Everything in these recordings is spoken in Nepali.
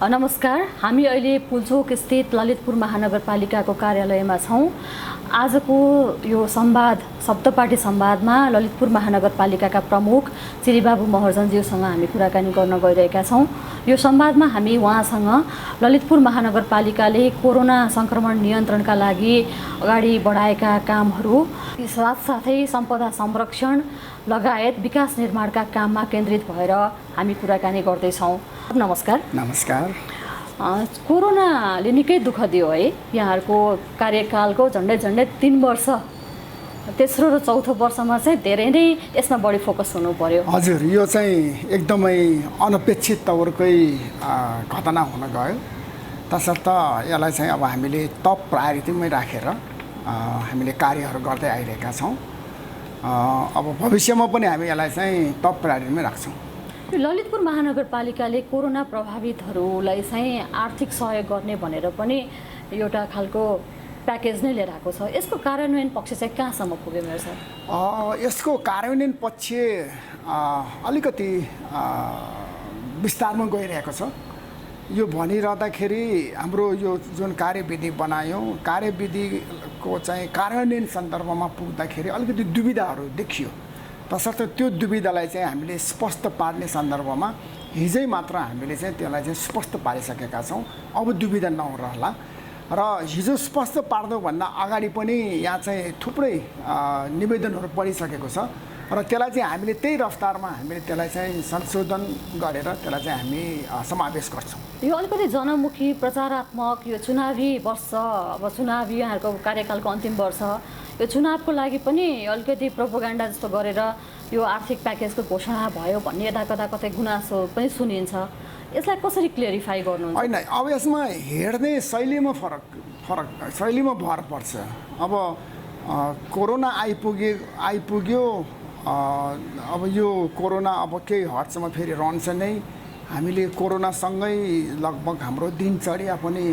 नमस्कार, हामी अहिले पुल्चोक स्थित ललितपुर महानगरपालिकाको कार्यालयमा छौँ। आजको यो संवाद सप्तपाटी संवादमा ललितपुर महानगरपालिकाका प्रमुख चिरीबाबु महर्जनज्यूसँग हामी कुराकानी गर्न गइरहेका छौँ। यो संवादमा हामी उहाँसँग ललितपुर महानगरपालिकाले कोरोना संक्रमण नियन्त्रणका लागि अगाडि बढाएका कामहरू साथसाथै सम्पदा संरक्षण लगायत विकास निर्माणका काममा केन्द्रित भएर हामी कुराकानी गर्दैछौँ। नमस्कार। नमस्कार। कोरोनाले निकै दुःख दियो है यहाँहरूको कार्यकालको झन्डै 3 वर्ष, तेस्रो र चौथो वर्षमा चाहिँ धेरै नै यसमा बढी फोकस हुनु पर्यो। हजुर, यो चाहिँ एकदमै अनपेक्षित तवरकै घटना हुन गयो। तसर्थ यसलाई चाहिँ अब हामीले टप प्रायोरिटीमै राखेर हामीले कार्यहरू गर्दै आइरहेका छौँ। अब भविष्यमा पनि हामी यसलाई चाहिँ टप प्रायोरिटीमै राख्छौँ। ललितपुर महानगरपालिकाले कोरोना प्रभावितहरूलाई चाहिँ आर्थिक सहयोग गर्ने भनेर पनि एउटा खालको प्याकेज नै लिएर आएको छ। यसको कार्यान्वयन पक्ष चाहिँ कहाँसम्म पुग्यो मेरो सर? यसको कार्यान्वयन पक्ष अलिकति विस्तारमा गइरहेको छ। यो भनिरहँदाखेरि हाम्रो यो जुन कार्यविधि बनायौँ, कार्यविधिको चाहिँ कार्यान्वयन सन्दर्भमा पुग्दाखेरि अलिकति दुविधाहरू देखियो। तसर्थ त्यो दुविधालाई चाहिँ हामीले स्पष्ट पार्ने सन्दर्भमा हिजै मात्र हामीले चाहिँ त्यसलाई चाहिँ स्पष्ट पारिसकेका छौँ। अब दुविधा नरहला र हिजो स्पष्ट पार्नुभन्दा अगाडि पनि यहाँ चाहिँ थुप्रै निवेदनहरू पढिसकेको छ र त्यसलाई चाहिँ हामीले त्यही रफ्तारमा हामीले त्यसलाई चाहिँ संशोधन गरेर त्यसलाई चाहिँ हामी समावेश गर्छौँ। यो अलिकति जनमुखी प्रचारात्मक यो चुनावी वर्ष, अब चुनावी यहाँहरूको कार्यकालको अन्तिम वर्ष, यो चुनावको लागि पनि अलिकति प्रोपोगेन्डा जस्तो गरेर यो आर्थिक प्याकेजको घोषणा भयो भन्ने यता कतै गुनासो पनि सुनिन्छ। यसलाई कसरी क्लियरिफाई गर्नुहुन्छ? होइन, अब यसमा हेर्ने शैलीमा शैलीमा भर पर्छ। अब कोरोना आइपुग्यो। अब यो कोरोना अब केही हदसम्म फेरि रहन्छ नै। हामीले कोरोनासँगै लगभग हाम्रो दिनचर्या पनि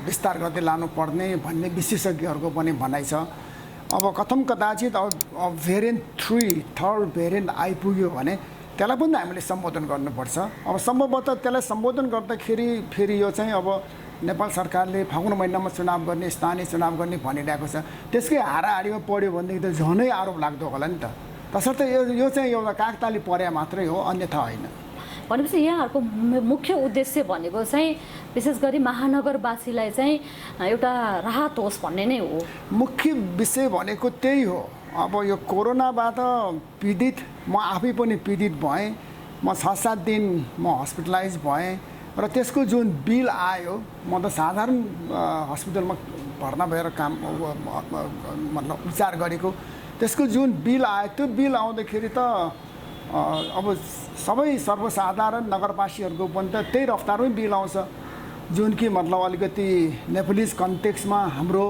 विस्तार गर्दै लानुपर्ने भन्ने विशेषज्ञहरूको पनि भनाइ छ। अब कथम कदाचित अब भेरिएन्ट 3 थर्ड भेरिएन्ट आइपुग्यो भने त्यसलाई पनि हामीले सम्बोधन गर्नुपर्छ। अब सम्भवतः त्यसलाई सम्बोधन गर्दाखेरि फेरि यो चाहिँ अब नेपाल सरकारले फागुन महिनामा चुनाव गर्ने, स्थानीय चुनाव गर्ने भनिरहेको छ। त्यसकै हाराहारीमा पढ्यो भनेदेखि त झनै आरोप लाग्दो होला नि त। तसर्थ यो चाहिँ एउटा कागताली पर्या मात्रै हो, अन्यथा होइन। भनेपछि यहाँहरूको मुख्य उद्देश्य भनेको चाहिँ विशेष गरी महानगरवासीलाई चाहिँ एउटा राहत होस् भन्ने नै हो। मुख्य विषय भनेको त्यही हो। अब यो कोरोनाबाट पीडित, म आफै पनि पीडित भएँ। म 6-7 दिन म हस्पिटलाइज भएँ र त्यसको जुन बिल आयो, म त साधारण हस्पिटलमा भर्ना भएर काम मतलब उपचार गरेको, त्यसको जुन बिल आयो त्यो बिल आउँदाखेरि त अब सबै सर्वसाधारण नगरवासीहरूको पनि त त्यही रफ्तारमै बिल आउँछ। जुन कि मतलब अलिकति नेपालीज कन्टेक्स्टमा हाम्रो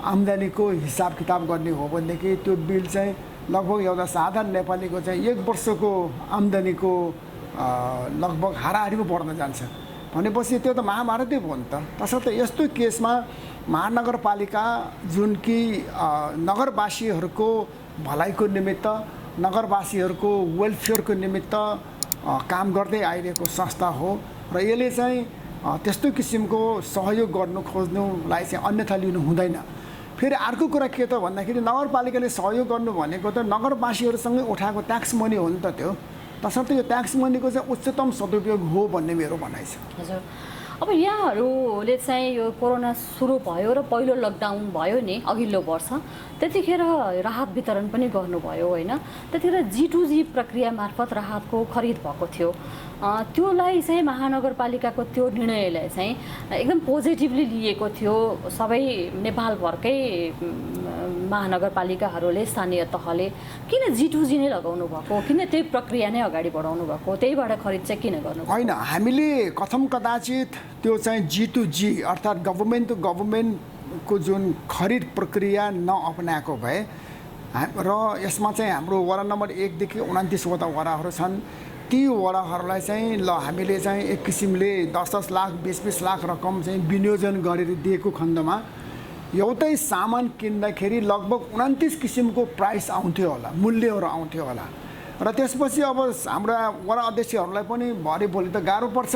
आम्दानीको हिसाब किताब गर्ने हो भनेदेखि त्यो बिल चाहिँ लगभग एउटा साधारण नेपालीको चाहिँ 1 वर्षको आम्दानीको लगभग हाराहारीमा पर्न जान्छ। भनेपछि त्यो त महाभारतै भयो नि त। तसर्थ यस्तो केसमा महानगरपालिका जुन कि नगरवासीहरूको भलाइको निमित्त, नगरवासीहरूको वेलफेयरको निमित्त काम गर्दै आइरहेको संस्था हो र यसले चाहिँ त्यस्तो किसिमको सहयोग गर्नु खोज्नुलाई चाहिँ अन्यथा लिनु हुँदैन। फेरि अर्को कुरा के त भन्दाखेरि नगरपालिकाले सहयोग गर्नु भनेको त नगरवासीहरूसँगै उठाएको ट्याक्स मनी हो नि त त्यो। तसर्थ यो ट्याक्स मनीको चाहिँ उच्चतम सदुपयोग हो भन्ने मेरो भनाइ छ। हजुर, अब यहाँहरूले चाहिँ यो कोरोना सुरु भयो र पहिलो लकडाउन भयो नि अघिल्लो वर्ष, त्यतिखेर राहत वितरण पनि गर्नुभयो होइन? त्यतिखेर G2G प्रक्रिया मार्फत राहतको खरिद भएको थियो। त्योलाई चाहिँ महानगरपालिकाको त्यो निर्णयलाई चाहिँ एकदम पोजिटिभली लिएको थियो सबै नेपालभरकै महानगरपालिकाहरूले, स्थानीय तहले। किन G2G नै लगाउनु भएको? किन त्यही प्रक्रिया नै अगाडि बढाउनु भएको? त्यहीबाट खरिद चाहिँ किन गर्नु? होइन, हामीले कथम कदाचित त्यो चाहिँ G2G अर्थात् गभर्मेन्ट टु गभर्मेन्टको जुन खरिद प्रक्रिया नअपनाएको भए र यसमा चाहिँ हाम्रो वडा नम्बर 1 देखि 29 वटा वडाहरू छन्। ती वडाहरूलाई चाहिँ हामीले चाहिँ एक किसिमले 10-10 लाख 20-20 लाख रकम चाहिँ विनियोजन गरेर दिएको खण्डमा एउटै सामान किन्दाखेरि लगभग 29 किसिमको प्राइस आउँथ्यो होला, मूल्यहरू आउँथ्यो होला। र त्यसपछि अब हाम्रा वडा अध्यक्षहरूलाई पनि भरे भोलि त गाह्रो पर्छ।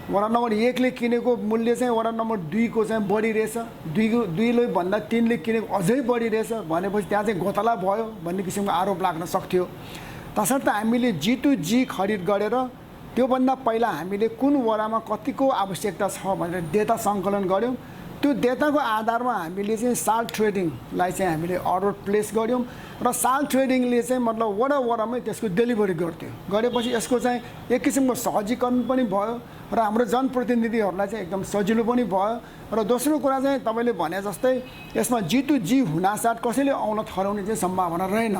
वडा नम्बर 1 ले किनेको मूल्य चाहिँ वडा नम्बर 2 को चाहिँ बढी रहेछ, 2 ले भन्दा 3 ले किनेको अझै बढी रहेछ भनेपछि त्यहाँ चाहिँ घोटाला भयो भन्ने किसिमको आरोप लाग्न सक्थ्यो। तसर्थ हामीले G2G खरिद गरेर त्योभन्दा पहिला हामीले कुन वडामा कतिको आवश्यकता छ भनेर डेटा सङ्कलन गऱ्यौँ। त्यो डेटाको आधारमा हामीले चाहिँ साल ट्रेडिङलाई चाहिँ हामीले अर्डर प्लेस गऱ्यौँ र साल ट्रेडिङले चाहिँ मतलब वडामै त्यसको डेलिभरी गर्थ्यो। गरेपछि यसको चाहिँ एक किसिमको सहजीकरण पनि भयो र हाम्रो जनप्रतिनिधिहरूलाई चाहिँ एकदम सजिलो पनि भयो। र दोस्रो कुरा चाहिँ तपाईँले भने जस्तै यसमा G2G हुनासाथ कसैले औँला ठहराउने चाहिँ सम्भावना रहेन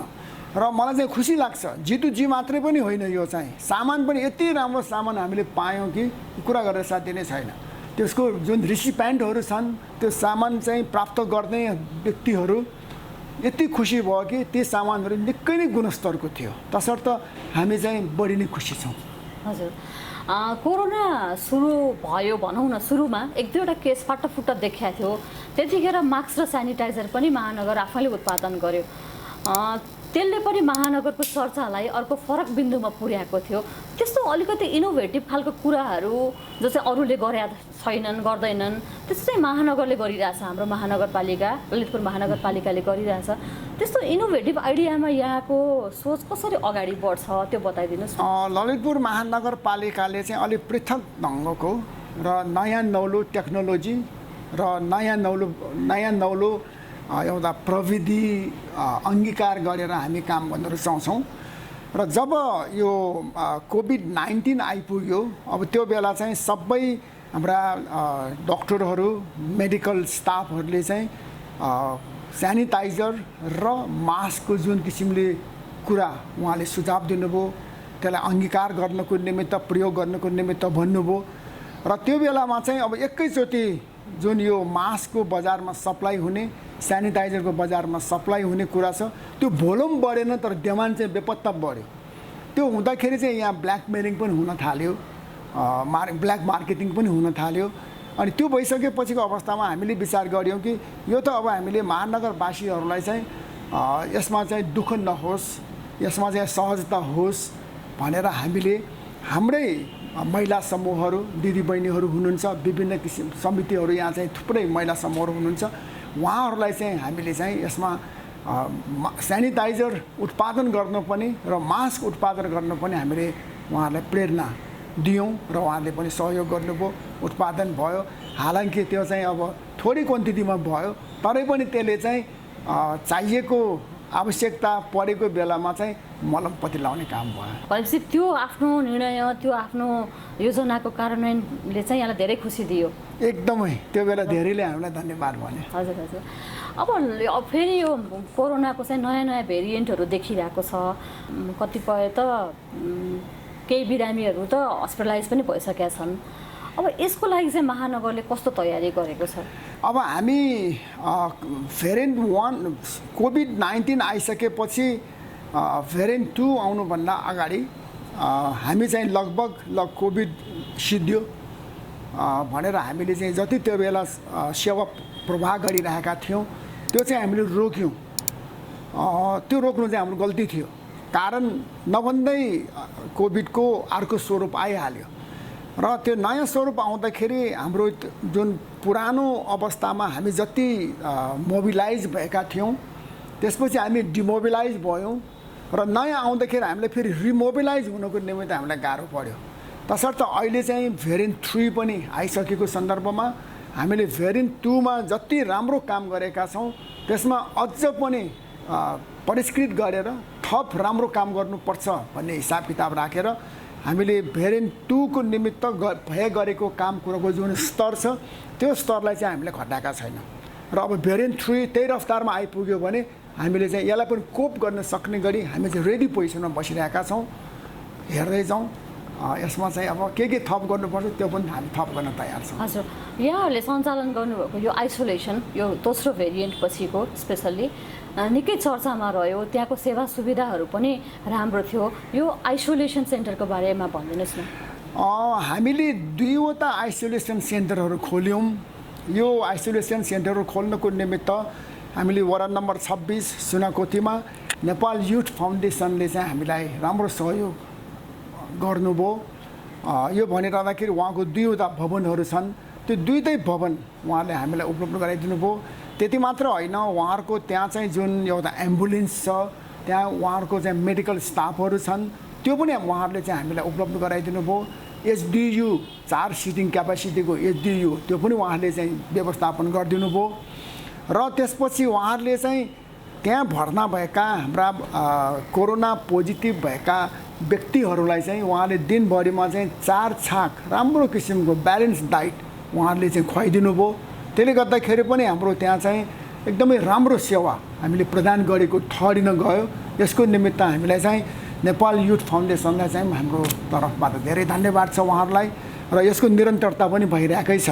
र मलाई चाहिँ खुसी लाग्छ। G2G मात्रै पनि होइन, यो चाहिँ सामान पनि यति राम्रो सामान हामीले पायौँ कि कुरा गरेर साध्य नै छैन। त्यसको जुन रिसिपेन्टहरू छन् त्यो सामान चाहिँ प्राप्त गर्ने व्यक्तिहरू यति खुसी भयो कि ती सामानहरू निकै नै गुणस्तरको थियो। तसर्थ हामी चाहिँ बढी नै खुसी छौँ। हजुर, कोरोना सुरु भयो भनौँ न, सुरुमा 1-2वटा केस फाटाफुट्टा देखिएको थियो। त्यतिखेर मास्क र सेनिटाइजर पनि महानगर आफैले उत्पादन गर्यो। त्यसले पनि महानगरको चर्चालाई अर्को फरक बिन्दुमा पुर्याएको थियो। त्यस्तो अलिकति इनोभेटिभ खालको कुराहरू जो चाहिँ अरूले गरेका छैनन्, गर्दैनन्, त्यस्तो चाहिँ महानगरले गरिरहेछ। हाम्रो महानगरपालिका, ललितपुर महानगरपालिकाले गरिरहेछ। त्यस्तो इनोभेटिभ आइडियामा यहाँको सोच कसरी अगाडि बढ्छ त्यो बताइदिनुहोस्। ललितपुर महानगरपालिकाले चाहिँ अलिक पृथक ढङ्गको र नयाँ नौलो टेक्नोलोजी र नयाँ नौलो एउटा प्रविधि अङ्गीकार गरेर हामी काम गर्न रुचाउँछौँ। र जब यो कोभिड-19 आइपुग्यो, अब त्यो बेला चाहिँ सबै हाम्रा डक्टरहरू, मेडिकल स्टाफहरूले चाहिँ सेनिटाइजर र मास्कको जुन किसिमले कुरा उहाँले सुझाव दिनुभयो, त्यसलाई अङ्गीकार गर्नको निमित्त, प्रयोग गर्नको निमित्त भन्नुभयो। र त्यो बेलामा चाहिँ अब एकैचोटि जुन यो मास्कको बजारमा सप्लाई हुने, सेनिटाइजरको बजारमा सप्लाई हुने कुरा छ, त्यो भोल्युम बढेन तर डिमान्ड चाहिँ बेपत्ता बढ्यो। त्यो हुँदाखेरि चाहिँ यहाँ ब्ल्याकमेलिङ पनि हुन थाल्यो, ब्ल्याक मार्केटिङ पनि हुन थाल्यो। अनि त्यो भइसकेपछिको अवस्थामा हामीले विचार गऱ्यौँ कि यो त अब हामीले महानगरवासीहरूलाई चाहिँ यसमा चाहिँ दुःख नहोस्, यसमा चाहिँ सहजता होस् भनेर हामीले हाम्रै महिला समूहहरू, दिदीबहिनीहरू हुनुहुन्छ, विभिन्न किसिम समितिहरू यहाँ चाहिँ थुप्रै महिला समूहहरू हुनुहुन्छ, उहाँहरूलाई चाहिँ हामीले चाहिँ यसमा सेनिटाइजर उत्पादन गर्न पनि र मास्क उत्पादन गर्न पनि हामीले उहाँहरूलाई प्रेरणा दियौँ र उहाँहरूले पनि सहयोग गर्नुभयो, उत्पादन भयो। हालाकि त्यो चाहिँ अब थोरै क्वान्टिटीमा भयो, तरै पनि त्यसले चाहिँ चाहिएको आवश्यकता परेको बेलामा चाहिँ मलमपट्टि लाउने काम भयो। भनेपछि त्यो आफ्नो निर्णय, त्यो आफ्नो योजनाको कार्यान्वयनले चाहिँ यहाँलाई धेरै खुसी दियो। एकदमै त्यो बेला धेरैले हामीलाई धन्यवाद भने। हजुर हजुर। अब फेरि यो कोरोनाको चाहिँ नयाँ भेरिएन्टहरू देखिरहेको छ। कतिपय त केही बिरामीहरू त हस्पिटलाइज पनि भइसकेका छन्। अब यसको लागि चाहिँ महानगरले कस्तो तयारी गरेको छ? अब हामी भेरिएन्ट 1 कोभिड-19 आइसकेपछि भेरिएन्ट 2 आउनुभन्दा अगाडि हामी चाहिँ लगभग कोभिड सिद्धियो भनेर हामीले चाहिँ जति त्यो बेला सेवा प्रवाह गरिरहेका थियौँ त्यो चाहिँ हामीले रोक्यौँ। त्यो रोक्नु चाहिँ हाम्रो गल्ती थियो। कारण नभन्दै कोभिडको अर्को स्वरूप आइहाल्यो र त्यो नयाँ स्वरूप आउँदाखेरि हाम्रो जुन पुरानो अवस्थामा हामी जति मोबिलाइज भएका थियौँ त्यसपछि हामी डिमोबिलाइज भयौँ र नयाँ आउँदाखेरि हामीले फेरि रिमोबिलाइज हुनको निमित्त हामीलाई गाह्रो पर्यो। तसर्थ अहिले चाहिँ भेरिएन्ट 3 पनि आइसकेको सन्दर्भमा हामीले भेरिएन्ट 2 मा जति राम्रो काम गरेका छौँ त्यसमा अझ पनि परिष्कृत गरेर थप राम्रो काम गर्नुपर्छ भन्ने हिसाब किताब राखेर हामीले भेरिएन्ट 2 को निमित्त गरेको काम कुराको जुन स्तर छ त्यो स्तरलाई चाहिँ हामीले घटाएका छैन र अब भेरिएन्ट 3 त्यही रफ्तारमा आइपुग्यो भने हामीले चाहिँ यसलाई पनि कोप गर्न सक्ने गरी हामी चाहिँ रेडी पोजिसनमा बसिरहेका छौँ। हेर्दै जाउँ यसमा चाहिँ अब के थप गर्नुपर्छ त्यो पनि हामी थप गर्न तयार छौँ। हजुर, यहाँहरूले सञ्चालन गर्नुभएको यो आइसोलेसन, यो दोस्रो भेरिएन्ट पछिको स्पेसल्ली निकै चर्चामा रह्यो। त्यहाँको सेवा सुविधाहरू पनि राम्रो थियो। यो आइसोलेसन सेन्टरको बारेमा भनिदिनुहोस् न। हामीले 2वटा आइसोलेसन सेन्टरहरू खोल्यौँ। यो आइसोलेसन सेन्टरहरू खोल्नको निमित्त हामीले वडा नम्बर 26 सुनाकोटीमा नेपाल युथ फाउन्डेसनले चाहिँ हामीलाई राम्रो सहयोग गर्नुभयो यो भनिरहँदाखेरि उहाँको दुईवटा भवनहरू छन्, त्यो दुईटै भवन उहाँले हामीलाई उपलब्ध गराइदिनु भयो। त्यति मात्र होइन, उहाँहरूको त्यहाँ चाहिँ जुन एउटा एम्बुलेन्स छ, त्यहाँ उहाँहरूको चाहिँ मेडिकल स्टाफहरू छन्, त्यो पनि उहाँहरूले चाहिँ हामीलाई उपलब्ध गराइदिनु भयो। एचडियू 4 सिटिङ क्यापासिटीको एचडियू त्यो पनि उहाँहरूले चाहिँ व्यवस्थापन गरिदिनु भयो। र त्यसपछि उहाँहरूले चाहिँ त्यहाँ भर्ना भएका हाम्रा कोरोना पोजिटिभ भएका व्यक्तिहरूलाई चाहिँ उहाँले दिनभरिमा चाहिँ 4 छाक राम्रो किसिमको ब्यालेन्स डाइट उहाँहरूले चाहिँ खुवाइदिनु भयो। त्यसले गर्दाखेरि पनि हाम्रो त्यहाँ चाहिँ एकदमै राम्रो सेवा हामीले प्रदान गरेको ठहरिन गयो। यसको निमित्त हामीलाई चाहिँ नेपाल युथ फाउन्डेसनलाई चाहिँ हाम्रो तर्फबाट धेरै धन्यवाद छ उहाँहरूलाई, र यसको निरन्तरता पनि भइरहेकै छ।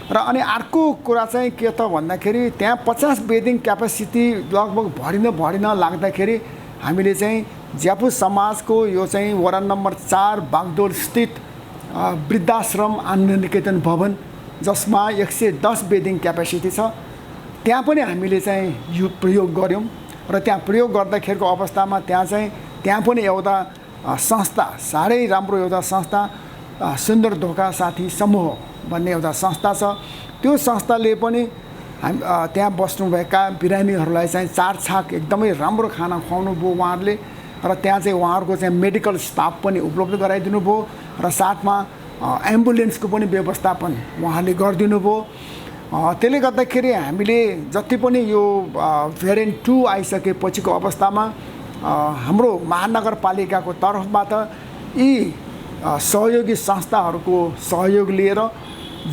र अनि अर्को कुरा चाहिँ के त भन्दाखेरि त्यहाँ 50 बेडिङ क्यापासिटी लगभग भरिन लाग्दाखेरि हामीले चाहिँ ज्यापु समाजको यो चाहिँ वडा नम्बर 4 बागडोर स्थित वृद्धाश्रम आनन्द निकेतन भवन, जसमा 110 बेडिङ क्यापासिटी छ, त्यहाँ पनि हामीले चाहिँ यो प्रयोग गऱ्यौँ। र त्यहाँ प्रयोग गर्दाखेरिको अवस्थामा त्यहाँ पनि एउटा संस्था, साह्रै राम्रो एउटा संस्था, सुन्दर धोका साथी समूह भन्ने एउटा संस्था छ। त्यो संस्थाले पनि त्यहाँ बस्नुभएका बिरामीहरूलाई चाहिँ 4 छाक एकदमै राम्रो खाना खुवाउनु भयो उहाँहरूले। र त्यहाँ चाहिँ उहाँहरूको चाहिँ मेडिकल स्टाफ पनि उपलब्ध गराइदिनु भयो, र साथमा एम्बुलेन्सको पनि व्यवस्थापन उहाँले गरिदिनु भयो। त्यसले गर्दाखेरि हामीले जति पनि यो भेरिएन्ट 2 आइसकेपछिको अवस्थामा हाम्रो महानगरपालिकाको तर्फबाट यी सहयोगी संस्थाहरूको सहयोग लिएर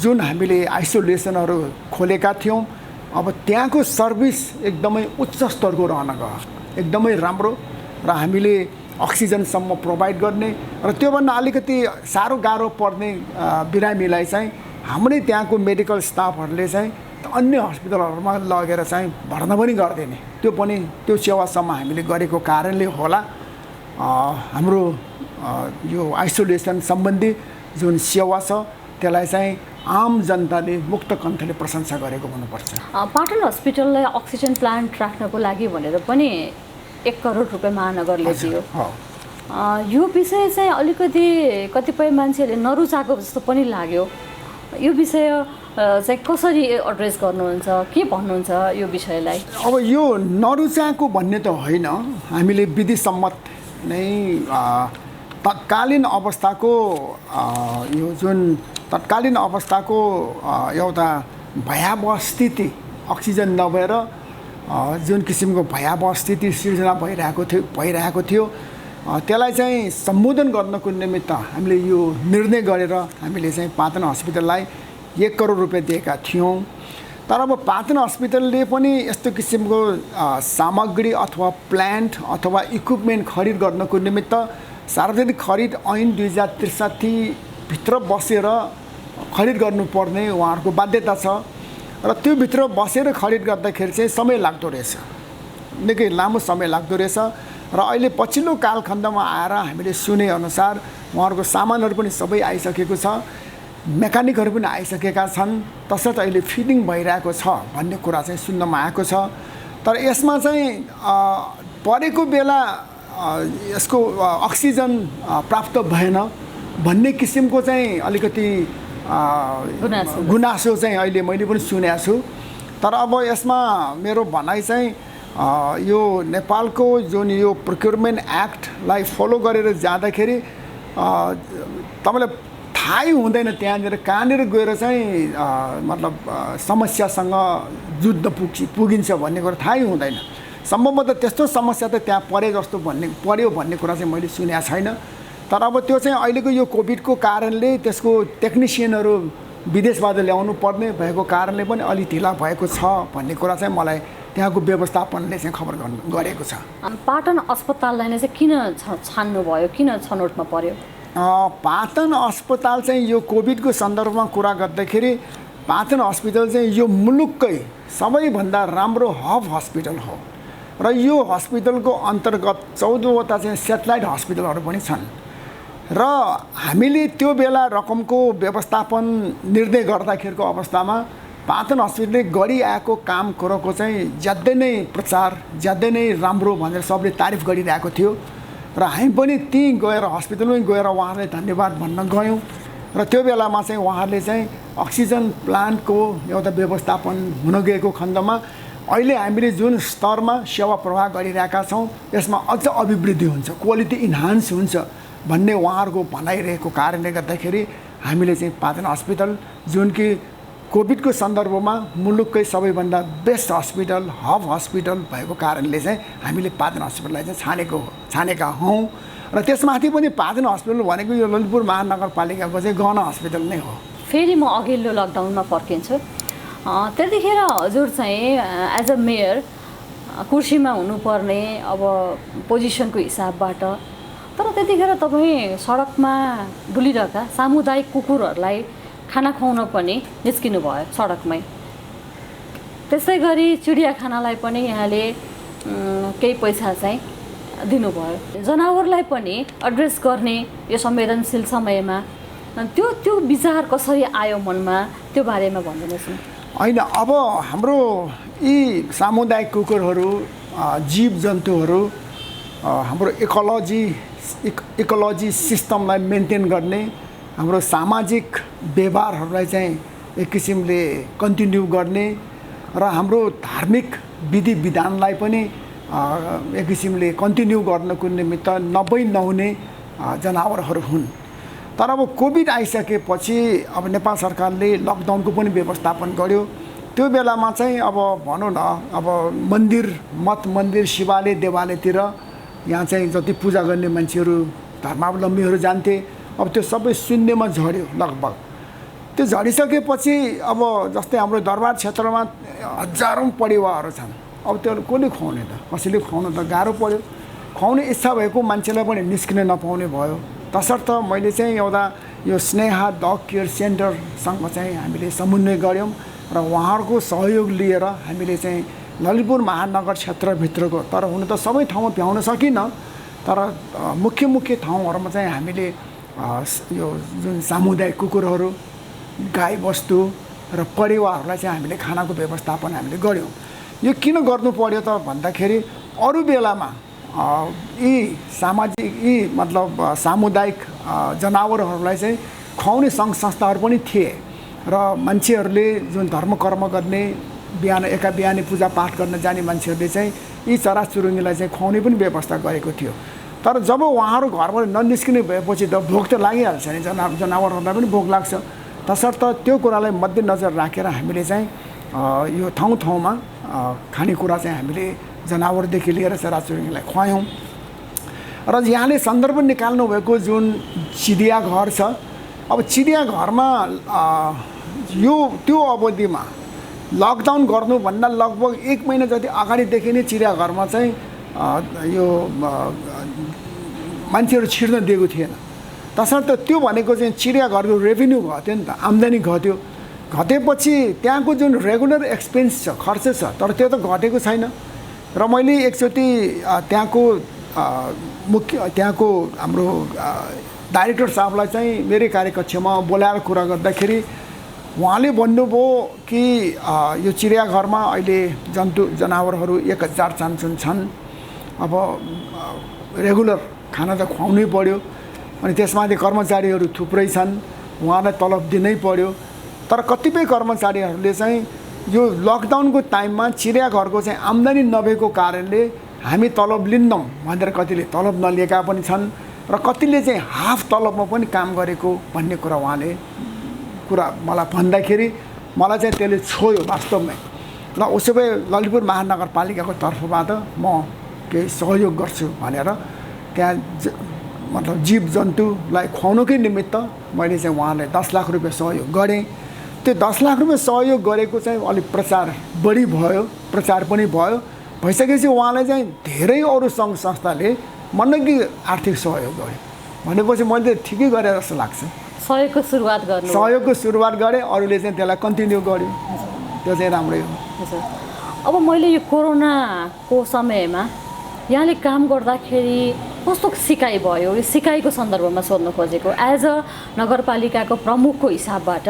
जुन हामीले आइसोलेसनहरू खोलेका थियौँ, अब त्यहाँको सर्भिस एकदमै उच्च स्तरको रहन गयो, एकदमै राम्रो। र हामीले अक्सिजनसम्म प्रोभाइड गर्ने, र त्योभन्दा अलिकति साह्रो गाह्रो पर्ने बिरामीलाई चाहिँ हाम्रै त्यहाँको मेडिकल स्टाफहरूले चाहिँ अन्य हस्पिटलहरूमा लगेर चाहिँ भर्ना पनि गरिदिने, त्यो सेवासम्म हामीले गरेको कारणले होला हाम्रो यो आइसोलेसन सम्बन्धी जुन सेवा छ त्यसलाई चाहिँ आम जनताले मुक्त कण्ठले प्रशंसा गरेको हुनुपर्छ। पाटन हस्पिटललाई अक्सिजन प्लान्ट राख्नको लागि भनेर पनि 1 करोड रुपियाँ महानगरले दियो। यो विषय चाहिँ अलिकति कतिपय मान्छेले नरुचाएको जस्तो पनि लाग्यो। यो विषय चाहिँ कसरी एड्रेस गर्नुहुन्छ, के भन्नुहुन्छ यो विषयलाई? अब यो नरुचाएको भन्ने त होइन, हामीले विधि सम्मत नै तत्कालीन अवस्थाको यो जुन तत्कालीन अवस्थाको एउटा भयावह स्थिति, अक्सिजन नभएर जुन किसिमको भयावह स्थिति सिर्जना भइरहेको थियो त्यसलाई चाहिँ सम्बोधन गर्नको निमित्त हामीले यो निर्णय गरेर हामीले चाहिँ पाटन हस्पिटललाई 1 करोड रुपियाँ दिएका थियौँ। तर अब पाटन हस्पिटलले पनि यस्तो किसिमको सामग्री अथवा प्लान्ट अथवा इक्विपमेन्ट खरिद गर्नको निमित्त सार्वजनिक खरिद ऐन 2063 भित्र बसेर खरिद गर्नुपर्ने उहाँहरूको बाध्यता छ, र त्यो भित्र बसेर खरिद गर्दाखेरि चाहिँ समय लाग्दो रहेछ, निकै लामो समय लाग्दो रहेछ। र अहिले पछिल्लो कालखण्डमा आएर हामीले सुने अनुसार उहाँहरूको सामानहरू पनि सबै आइसकेको छ, मेकानिकहरू पनि आइसकेका छन्, तसर्थ अहिले फिडिङ भइरहेको छ भन्ने कुरा चाहिँ सुन्नमा आएको छ। तर यसमा चाहिँ परेको बेला यसको अक्सिजन प्राप्त भएन भन्ने किसिमको चाहिँ अलिकति गुनासो चाहिँ अहिले मैले पनि सुनेको छु। तर अब यसमा मेरो भनाइ चाहिँ यो नेपालको जुन यो प्रोक्युरमेन्ट एक्टलाई फलो गरेर जाँदाखेरि तपाईँलाई थाहै हुँदैन त्यहाँनिर कहाँनिर गएर चाहिँ मतलब समस्यासँग जुझ्न पुगिन्छ भन्ने कुरा थाहै हुँदैन। सम्भवतः त्यस्तो समस्या त त्यहाँ पर्यो भन्ने कुरा चाहिँ मैले सुनेको छैन। तर अब त्यो चाहिँ अहिलेको यो कोभिडको कारणले त्यसको टेक्निसियनहरू विदेशबाट ल्याउनु पर्ने भएको कारणले पनि अलि ढिला भएको छ भन्ने कुरा चाहिँ मलाई त्यहाँको व्यवस्थापनले चाहिँ खबर गरेको छ। पाटन अस्पताललाई नै चाहिँ किन छान्नुभयो, किन छनौटमा पर्यो? पाटन अस्पताल चाहिँ यो कोभिडको सन्दर्भमा कुरा गर्दाखेरि पाटन हस्पिटल चाहिँ यो मुलुककै सबैभन्दा राम्रो हब हस्पिटल हो, र यो हस्पिटलको अन्तर्गत 14वटा चाहिँ सेटेलाइट हस्पिटलहरू पनि छन्। र हामीले त्यो बेला रकमको व्यवस्थापन निर्णय गर्दाखेरिको अवस्थामा पाटन हस्पिटलले गरिआएको काम कुरोको चाहिँ ज्यादै नै प्रचार, ज्यादै नै राम्रो भनेर सबले तारिफ गरिरहेको थियो। र हामी पनि त्यहीँ गएर हस्पिटलमै गएर उहाँलाई धन्यवाद भन्न गयौँ र त्यो बेलामा चाहिँ उहाँहरूले चाहिँ अक्सिजन प्लान्टको एउटा व्यवस्थापन हुन गएको खण्डमा अहिले हामीले जुन स्तरमा सेवा प्रवाह गरिरहेका छौँ यसमा अझ अभिवृद्धि हुन्छ, क्वालिटी इन्हान्स हुन्छ भन्ने उहाँहरूको भनाइरहेको कारणले गर्दाखेरि हामीले चाहिँ पाटन हस्पिटल जुन कि कोभिडको सन्दर्भमा मुलुककै सबैभन्दा बेस्ट हस्पिटल, हब हस्पिटल भएको कारणले चाहिँ हामीले पाटन हस्पिटललाई चाहिँ छानेका हौँ र त्यसमाथि पनि पाटन हस्पिटल भनेको यो ललितपुर महानगरपालिकाको चाहिँ गहन हस्पिटल नै हो। फेरि म अघिल्लो लकडाउनमा फर्किन्छु, त्यतिखेर हजुर चाहिँ एज अ मेयर कुर्सीमा हुनुपर्ने अब पोजिसनको हिसाबबाट, तर त्यतिखेर तपाईँ सडकमा डुलिरहेका सामुदायिक कुकुरहरूलाई खाना खुवाउन पनि निस्किनु भयो सडकमै। त्यसै गरी चिडियाखानालाई पनि यहाँले केही पैसा चाहिँ दिनुभयो। जनावरलाई पनि एड्रेस गर्ने यो संवेदनशील समयमा त्यो विचार कसरी आयो मनमा, त्यो बारेमा भनिदिनुहोस् न। होइन, अब हाम्रो यी सामुदायिक कुकुरहरू, जीव जन्तुहरू हाम्रो इकोलोजी सिस्टमलाई मेन्टेन गर्ने, हाम्रो सामाजिक व्यवहारहरूलाई चाहिँ एक किसिमले कन्टिन्यू गर्ने र हाम्रो धार्मिक विधि विधानलाई पनि एक किसिमले कन्टिन्यू गर्नको निमित्त नहुने जनावरहरू हुन्। तर अब कोभिड आइसकेपछि अब नेपाल सरकारले लकडाउनको पनि व्यवस्थापन गर्यो। त्यो बेलामा चाहिँ अब भनौँ न, अब मठ मन्दिर शिवालय देवालयतिर यहाँ चाहिँ जति पूजा गर्ने मान्छेहरू धर्मावलम्बीहरू जान्थे, अब त्यो सबै शून्यमा झऱ्यो लगभग। त्यो झरिसकेपछि अब जस्तै हाम्रो दरबार क्षेत्रमा हजारौँ परिवारहरू छन्, अब त्यो कसले खुवाउने त, कसैले खुवाउन त गाह्रो पर्यो। खुवाउने इच्छा भएको मान्छेलाई पनि निस्किन नपाउने भयो। तसर्थ मैले चाहिँ एउटा यो स्नेहा डग केयर सेन्टरसँग चाहिँ हामीले समन्वय गऱ्यौँ र उहाँहरूको सहयोग लिएर हामीले चाहिँ ललितपुर महानगर क्षेत्रभित्रको, तर हुन त सबै ठाउँमा भ्याउन सकिनँ, तर मुख्य ठाउँहरूमा चाहिँ हामीले यो जुन सामुदायिक कुकुरहरू, गाई बस्तु र परिवारहरूलाई चाहिँ हामीले खानाको व्यवस्थापन हामीले गऱ्यौँ। यो किन गर्नु पर्यो त भन्दाखेरि अरू बेलामा मतलब सामुदायिक जनावरहरूलाई चाहिँ खुवाउने सङ्घ संस्थाहरू पनि थिए र मान्छेहरूले जुन धर्म कर्म गर्ने, बिहानी पूजापाठ गर्न जाने मान्छेहरूले चाहिँ यी चराचुरुङ्गीलाई चाहिँ खुवाउने पनि व्यवस्था गरेको थियो। तर जब उहाँहरू घरबाट ननिस्किने भएपछि त भोक त लागिहाल्छ नि, जनावरहरूलाई पनि भोक लाग्छ। तसर्थ त्यो कुरालाई मध्यनजर राखेर हामीले चाहिँ यो ठाउँमा खानेकुरा चाहिँ हामीले जनावरदेखि लिएर चराचुरुङ्गीलाई खुवायौँ। र यहाँले सन्दर्भ निकाल्नु भएको जुन चिडियाघर छ, अब चिडियाघरमा त्यो अवधिमा लकडाउन गर्नुभन्दा लगभग 1 महिना जति अगाडिदेखि नै चिडियाघरमा चाहिँ यो मान्छेहरू छिर्न दिएको थिएन। तसर्थ त्यो भनेको चाहिँ चिडियाघरको रेभेन्यू घट्यो नि त, आम्दानी घट्यो। घटेपछि त्यहाँको जुन रेगुलर एक्सपेन्स छ, खर्च छ, तर त्यो त घटेको छैन। र मैले एकचोटि त्यहाँको हाम्रो डाइरेक्टर साहबलाई चाहिँ मेरै कार्यकक्षमा बोलाएर कुरा गर्दाखेरि उहाँले भन्नुभयो कि यो चिडियाघरमा अहिले जनावरहरू 1000 छन्। अब रेगुलर खाना त खुवाउनै पर्यो, अनि त्यसमाथि कर्मचारीहरू थुप्रै छन्, उहाँलाई तलब दिनै पर्यो। तर कतिपय कर्मचारीहरूले चाहिँ यो लकडाउनको टाइममा चिडियाघरको चाहिँ आम्दानी नभएको कारणले हामी तलब लिन्नौँ भनेर कतिले तलब नलिएका पनि छन् र कतिले चाहिँ हाफ तलबमा पनि काम गरेको भन्ने कुरा उहाँले मलाई भन्दाखेरि मलाई चाहिँ त्यसले छोयो वास्तवमै। ल उसो भए ललितपुर महानगरपालिकाको तर्फबाट म केही सहयोग गर्छु भनेर त्यहाँ मतलब जीव जन्तुलाई खुवाउनुकै निमित्त मैले चाहिँ उहाँलाई 10 लाख रुपियाँ सहयोग गरेँ। त्यो 10 लाख रुपियाँ सहयोग गरेको चाहिँ अलिक प्रचार बढी भयो, प्रचार पनि भयो। भइसकेपछि उहाँलाई चाहिँ धेरै अरू सङ्घ संस्थाले मनकी आर्थिक सहयोग गर्यो भनेपछि मैले ठिकै गरेँ जस्तो लाग्छ। सहयोगको सुरुवात गरेँ, अरूले चाहिँ त्यसलाई कन्टिन्यू गर्यो, त्यो चाहिँ राम्रै हो। अब मैले यो कोरोनाको समयमा यहाँले काम गर्दाखेरि कस्तो सिकाइ भयो, यो सिकाइको सन्दर्भमा सोध्न खोजेको। एज अ नगरपालिकाको प्रमुखको हिसाबबाट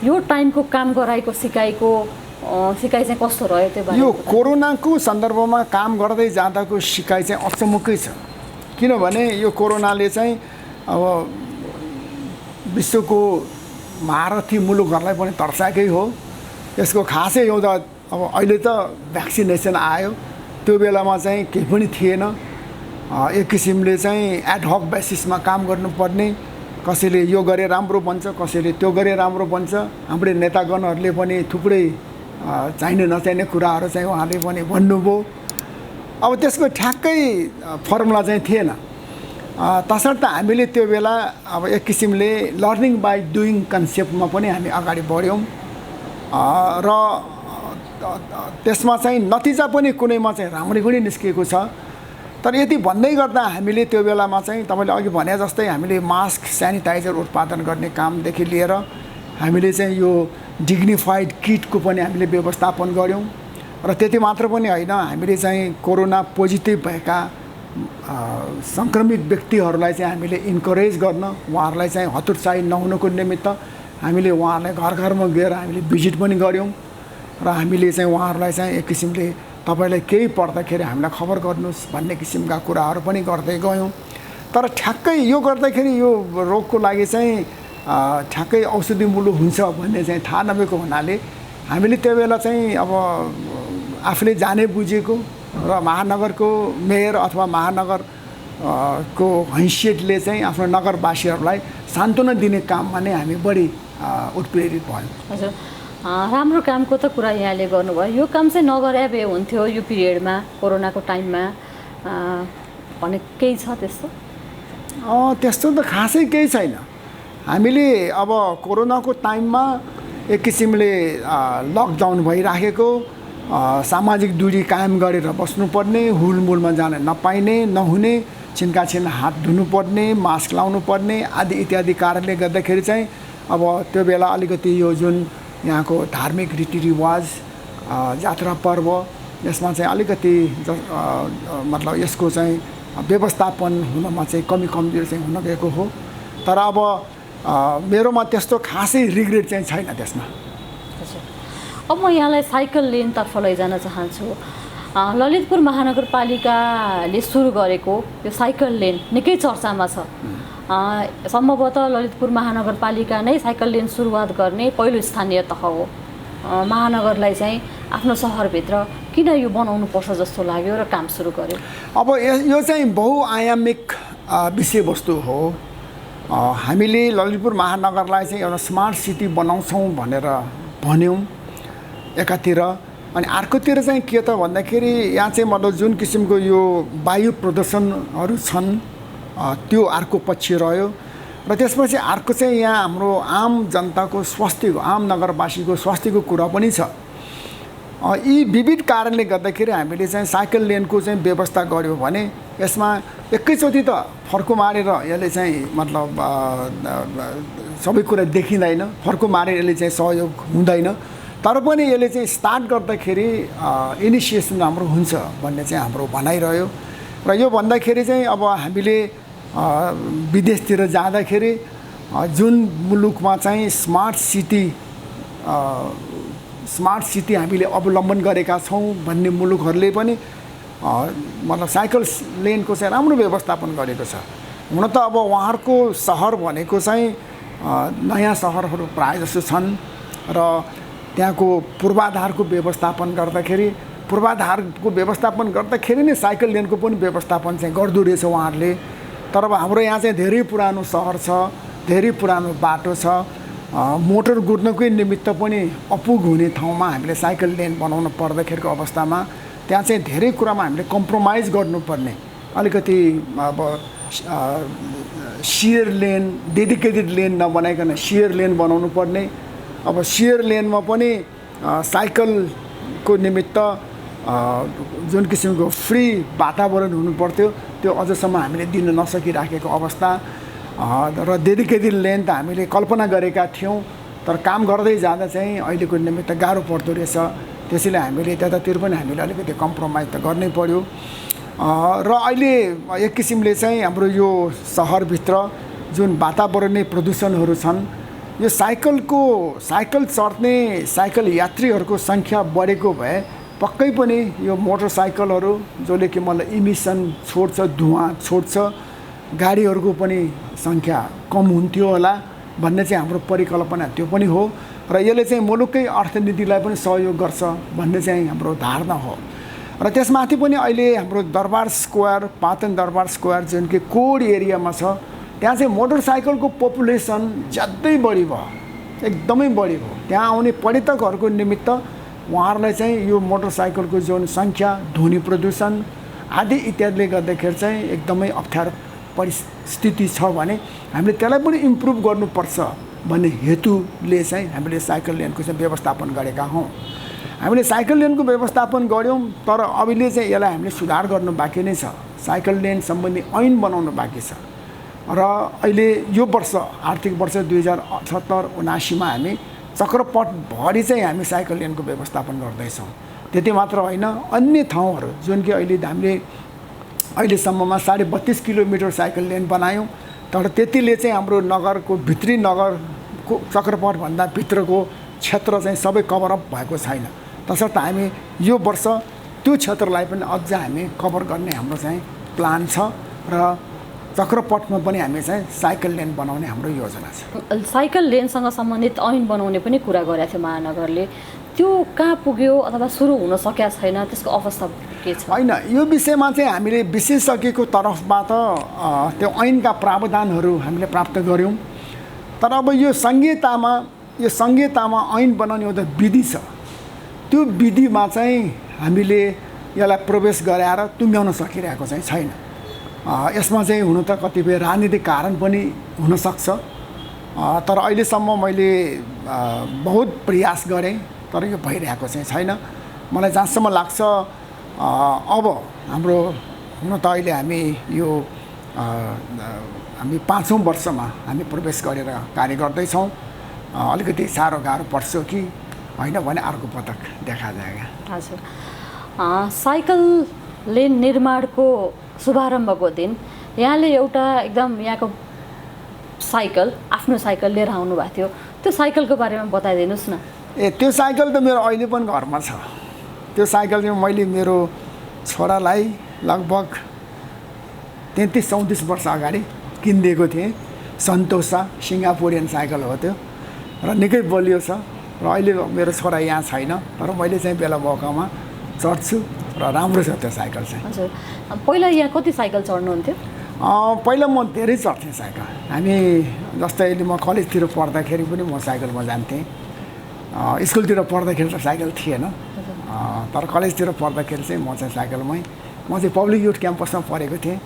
यो टाइमको काम गराएको सिकाइ चाहिँ कस्तो रह्यो त्यो बारे? यो कोरोनाको सन्दर्भमा काम गर्दै जाँदाको सिकाइ चाहिँ अचम्मकै छ। किनभने यो कोरोनाले चाहिँ अब विश्वको महारथी मुलुकहरूलाई पनि तर्साएकै हो। यसको खासै एउटा अब अहिले त भ्याक्सिनेसन आयो, त्यो बेलामा चाहिँ केही पनि थिएन। एक किसिमले चाहिँ एडहक बेसिसमा काम गर्नुपर्ने, कसैले यो गरे राम्रो बन्छ, कसैले त्यो गरे राम्रो बन्छ। हाम्रो नेतागणहरूले पनि थुप्रै चाहिने नचाहिने कुराहरू चाहिँ उहाँले पनि भन्नुभयो। अब त्यसको ठ्याक्कै फर्मुला चाहिँ थिएन। तसर्थ हामीले त्यो बेला अब एक किसिमले लर्निङ बाई डुइङ कन्सेप्टमा पनि हामी अगाडि बढ्यौँ र त्यसमा चाहिँ नतिजा पनि कुनैमा चाहिँ राम्रै पनि निस्किएको छ। तर यति भन्दै गर्दा हामीले त्यो बेलामा चाहिँ तपाईँले अघि भने जस्तै हामीले मास्क सेनिटाइजर उत्पादन गर्ने कामदेखि लिएर हामीले चाहिँ यो डिग्निफाइड किटको पनि हामीले व्यवस्थापन गऱ्यौँ र त्यति मात्र पनि होइन, हामीले चाहिँ कोरोना पोजिटिभ भएका सङ्क्रमित व्यक्तिहरूलाई चाहिँ हामीले इन्करेज गर्न, उहाँहरूलाई चाहिँ हतोत्साही नहुनुको निमित्त हामीले उहाँहरूलाई घर घरमा गएर हामीले भिजिट पनि गऱ्यौँ र हामीले चाहिँ उहाँहरूलाई चाहिँ एक किसिमले तपाईँलाई केही पर्दाखेरि हामीलाई खबर गर्नुहोस् भन्ने किसिमका कुराहरू पनि गर्दै गयौँ। तर ठ्याक्कै यो गर्दाखेरि यो रोगको लागि चाहिँ ठ्याक्कै औषधि मुलो हुन्छ भन्ने चाहिँ थाहा नभएको हुनाले हामीले त्यो बेला चाहिँ अब आफूले जाने बुझेको र महानगरको मेयर अथवा महानगर को हैसियतले चाहिँ आफ्नो नगरवासीहरूलाई सान्त्वना दिने काममा नै हामी बढी उत्प्रेरित भयौँ। हजुर, राम्रो कामको त कुरा यहाँले गर्नुभयो। यो काम चाहिँ नगरे भए हुन्थ्यो यो पिरियडमा, कोरोनाको टाइममा भने केही छ त्यस्तो? त्यस्तो त खासै केही छैन। हामीले अब कोरोनाको टाइममा एक किसिमले लकडाउन भइराखेको, सामाजिक दूरी कायम गरेर बस्नुपर्ने, हुलमुलमा जान नपाइने, नहुने, छिनका छिन हात धुनुपर्ने, मास्क लाउनुपर्ने आदि इत्यादि कारणले गर्दाखेरि चाहिँ अब त्यो बेला अलिकति यो जुन यहाँको धार्मिक रीतिरिवाज, जात्रा पर्व, यसमा चाहिँ अलिकति मतलब यसको चाहिँ व्यवस्थापन हुनमा चाहिँ कमजोरी चाहिँ हुन गएको हो। तर अब मेरोमा त्यस्तो खासै रिग्रेट चाहिँ छैन त्यसमा। अब म यहाँलाई साइकल लेनतर्फ लैजान चाहन्छु। ललितपुर महानगरपालिकाले सुरु गरेको यो साइकल लेन निकै चर्चामा छ। सम्भवतः ललितपुर महानगरपालिका नै साइकल लेन सुरुवात गर्ने पहिलो स्थानीय तह हो। महानगरलाई चाहिँ आफ्नो सहरभित्र किन यो बनाउनु पर्छ जस्तो लाग्यो र काम सुरु गर्यो? अब यो चाहिँ बहुआयामिक विषयवस्तु हो। हामीले ललितपुर महानगरलाई चाहिँ एउटा स्मार्ट सिटी बनाउँछौँ भनेर भन्यौँ एकातिर, अनि अर्कोतिर चाहिँ के त भन्दाखेरि यहाँ चाहिँ मतलब जुन किसिमको यो वायु प्रदूषणहरू छन् त्यो अर्को पक्ष रह्यो र त्यसपछि अर्को चाहिँ यहाँ हाम्रो आम जनताको स्वास्थ्यको, आम नगरवासीको स्वास्थ्यको कुरा पनि छ। यी विविध कारणले गर्दाखेरि हामीले चाहिँ साइकल लेनको चाहिँ व्यवस्था गर्यो भने यसमा एकैचोटि त फर्को मारेर यसले चाहिँ मतलब सबै कुरा देखिँदैन, फर्को मारेर यसले चाहिँ सहयोग हुँदैन। तर पनि यसले चाहिँ स्टार्ट गर्दाखेरि इनिसिएसन राम्रो हुन्छ भन्ने चाहिँ हाम्रो भनाइरह्यो। र यो भन्दाखेरि चाहिँ अब हामीले विदेशतिर जाँदाखेरि जुन मुलुकमा चाहिँ स्मार्ट सिटी हामीले अवलम्बन गरेका छौँ भन्ने मुलुकहरूले पनि मतलब साइकल लेनको चाहिँ राम्रो व्यवस्थापन गरेको छ। हुन त अब उहाँहरूको सहर भनेको चाहिँ नयाँ सहरहरू प्रायः जस्तो छन् र त्यहाँको पूर्वाधारको व्यवस्थापन गर्दाखेरि नै साइकल लेनको पनि व्यवस्थापन चाहिँ गर्दो रहेछ उहाँहरूले। तर अब हाम्रो यहाँ चाहिँ धेरै पुरानो सहर छ, धेरै पुरानो बाटो छ, मोटर गुड्नकै निमित्त पनि अपुग हुने ठाउँमा हामीले साइकल लेन बनाउन पर्दाखेरिको अवस्थामा त्यहाँ चाहिँ धेरै कुरामा हामीले कम्प्रोमाइज गर्नुपर्ने, अलिकति अब सियर लेन, डेडिकेटेड लेन नबनाइकन सियर लेन बनाउनु पर्ने। अब सियर लेनमा पनि साइकलको निमित्त जुन किसिमको फ्री वातावरण हुनुपर्थ्यो त्यो अझसम्म हामीले दिन नसकिराखेको अवस्था र डेडिकेटेड लेन त हामीले कल्पना गरेका थियौँ, तर काम गर्दै जाँदा चाहिँ अहिलेको निमित्त गाह्रो पर्दो रहेछ। त्यसैले हामीले त्यतातिर पनि हामीले अलिकति कम्प्रोमाइज त गर्नै पर्यो। र अहिले एक किसिमले चाहिँ हाम्रो यो सहरभित्र जुन वातावरणीय प्रदूषणहरू छन्, यो साइकल चढ्ने साइकल यात्रीहरूको सङ्ख्या बढेको भए पक्कै पनि यो मोटरसाइकलहरू जसले कि मतलब इमिसन छोड्छ, धुवाँ छोड्छ, गाडीहरूको पनि सङ्ख्या कम हुन्थ्यो होला भन्ने चाहिँ हाम्रो परिकल्पना त्यो पनि हो र यसले चाहिँ मुलुककै अर्थनीतिलाई पनि सहयोग गर्छ भन्ने चाहिँ हाम्रो धारणा हो। र त्यसमाथि पनि अहिले हाम्रो दरबार स्क्वायर, पाटन दरबार स्क्वायर जुन कि कोड एरियामा छ, त्यहाँ चाहिँ मोटरसाइकलको पपुलेसन ज्यादै बढी भयो, एकदमै बढी भयो। त्यहाँ आउने पर्यटकहरूको निमित्त उहाँहरूलाई चाहिँ यो मोटरसाइकलको जुन सङ्ख्या, ध्वनि प्रदूषण आदि इत्यादिले गर्दाखेरि चाहिँ एकदमै अप्ठ्यारो परिस्थिति छ भने हामीले त्यसलाई पनि इम्प्रुभ गर्नुपर्छ भन्ने हेतुले चाहिँ हामीले साइकल लेनको चाहिँ व्यवस्थापन गरेका हौँ। हामीले साइकल लेनको व्यवस्थापन गऱ्यौँ, तर अहिले चाहिँ यसलाई हामीले सुधार गर्नु बाँकी नै छ। साइकल लेन सम्बन्धी ऐन बनाउनु बाँकी छ र अहिले यो वर्ष आर्थिक वर्ष 2078-79 हामी चक्रपथभरि चाहिँ हामी साइकल लेनको व्यवस्थापन गर्दैछौँ। त्यति मात्र होइन, अन्य ठाउँहरू जुन कि अहिले हामीले अहिलेसम्ममा 32.5 किलोमिटर साइकल लेन बनायौँ, तर त्यतिले चाहिँ हाम्रो नगरको भित्री नगरको चक्रपथभन्दा भित्रको क्षेत्र चाहिँ सबै कभरअप भएको छैन। तसर्थ हामी यो वर्ष त्यो क्षेत्रलाई पनि अझ हामी कभर गर्ने हाम्रो चाहिँ प्लान छ र चक्रपथमा पनि हामी चाहिँ साइकल लेन बनाउने हाम्रो योजना छ। साइकल लेनसँग सम्बन्धित ऐन बनाउने पनि कुरा गरेको थियो महानगरले, त्यो कहाँ पुग्यो अथवा सुरु हुन सकेका छैन, त्यसको अवस्था के छ? होइन, यो विषयमा चाहिँ हामीले विशेषज्ञको तर्फबाट त्यो ऐनका प्रावधानहरू हामीले प्राप्त गऱ्यौँ, तर अब यो संहितामा ऐन बनाउने एउटा विधि छ, त्यो विधिमा चाहिँ हामीले यसलाई प्रवेश गराएर टुङ्ग्याउन सकिरहेको चाहिँ छैन। यसमा चाहिँ हुन त कतिपय राजनीतिक कारण पनि हुनसक्छ, तर अहिलेसम्म मैले बहुत प्रयास गरेँ, तर यो भइरहेको चाहिँ छैन। मलाई जहाँसम्म लाग्छ अब हाम्रो हुन त अहिले हामी यो हामी 5औँ वर्षमा हामी प्रवेश गरेर कार्य गर्दैछौँ। अलिकति साह्रो गाह्रो पर्छ कि होइन भने अर्को पटक देखा जाएगा। हजुर, साइकल लेन निर्माणको शुभारम्भको दिन यहाँले एउटा एकदम यहाँको आफ्नो साइकल लिएर आउनु भएको थियो, त्यो साइकलको बारेमा बताइदिनुहोस् न। त्यो साइकल त मेरो अहिले पनि घरमा छ। त्यो साइकल चाहिँ मैले मेरो छोरालाई लगभग 33-34 वर्ष अगाडि किनिदिएको थिएँ। सन्तोषा सिङ्गापुरियन साइकल हो त्यो र निकै बलियो छ र अहिले मेरो छोरा यहाँ छैन, तर मैले चाहिँ बेला मौकामा चढ्छु र राम्रो छ त्यो साइकल चाहिँ। हजुर, पहिला यहाँ कति साइकल चढ्नुहुन्थ्यो? पहिला म धेरै चढ्थेँ साइकल। हामी जस्तै अहिले म कलेजतिर पढ्दाखेरि पनि म साइकलमा जान्थेँ। स्कुलतिर पढ्दाखेरि त साइकल थिएन, तर कलेजतिर पढ्दाखेरि चाहिँ म चाहिँ साइकलमै, म चाहिँ पब्लिक युथ क्याम्पसमा पढेको थिएँ।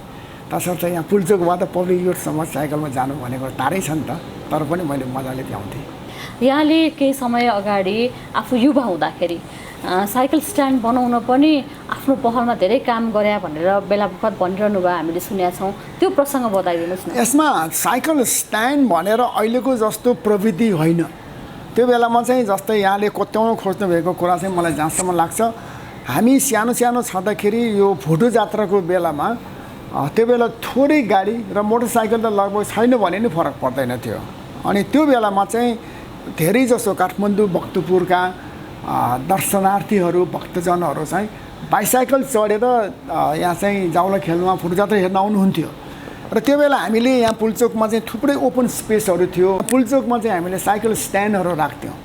तसर्थ यहाँ पुल्चोकबाट पब्लिक युथसम्म साइकलमा जानु भनेको टाढै छ नि त, तर पनि मैले मजाले भ्याउँथेँ। यहाँले केही समय अगाडि आफू युवा हुँदाखेरि साइकल स्ट्यान्ड बनाउन पनि आफ्नो पहलमा धेरै काम गरे भनेर बेला बखत भनिरहनु भयो, हामीले सुनेका छौँ। त्यो प्रसङ्ग बताइदिनुहोस् न। यसमा साइकल स्ट्यान्ड भनेर अहिलेको जस्तो प्रविधि होइन। त्यो बेलामा चाहिँ जस्तै यहाँले कोट्याउन खोज्नु भएको कुरा चाहिँ मलाई जहाँसम्म लाग्छ, हामी सानो छँदाखेरि यो भोटो जात्राको बेलामा त्यो बेला थोरै गाडी र मोटरसाइकल त लगभग छैन भने नि फरक पर्दैन थियो। अनि त्यो बेलामा चाहिँ धेरै जसो काठमाडौँ भक्तपुरका दर्शनार्थीहरू, भक्तजनहरू चाहिँ बाइसाइकल चढेर यहाँ चाहिँ जाउला खेल्नुमा, फुटजात्रा हेर्न आउनुहुन्थ्यो। र त्यो बेला हामीले यहाँ पुल्चोकमा चाहिँ थुप्रै ओपन स्पेसहरू थियो। पुल्चोकमा चाहिँ हामीले साइकल स्ट्यान्डहरू राख्थ्यौँ।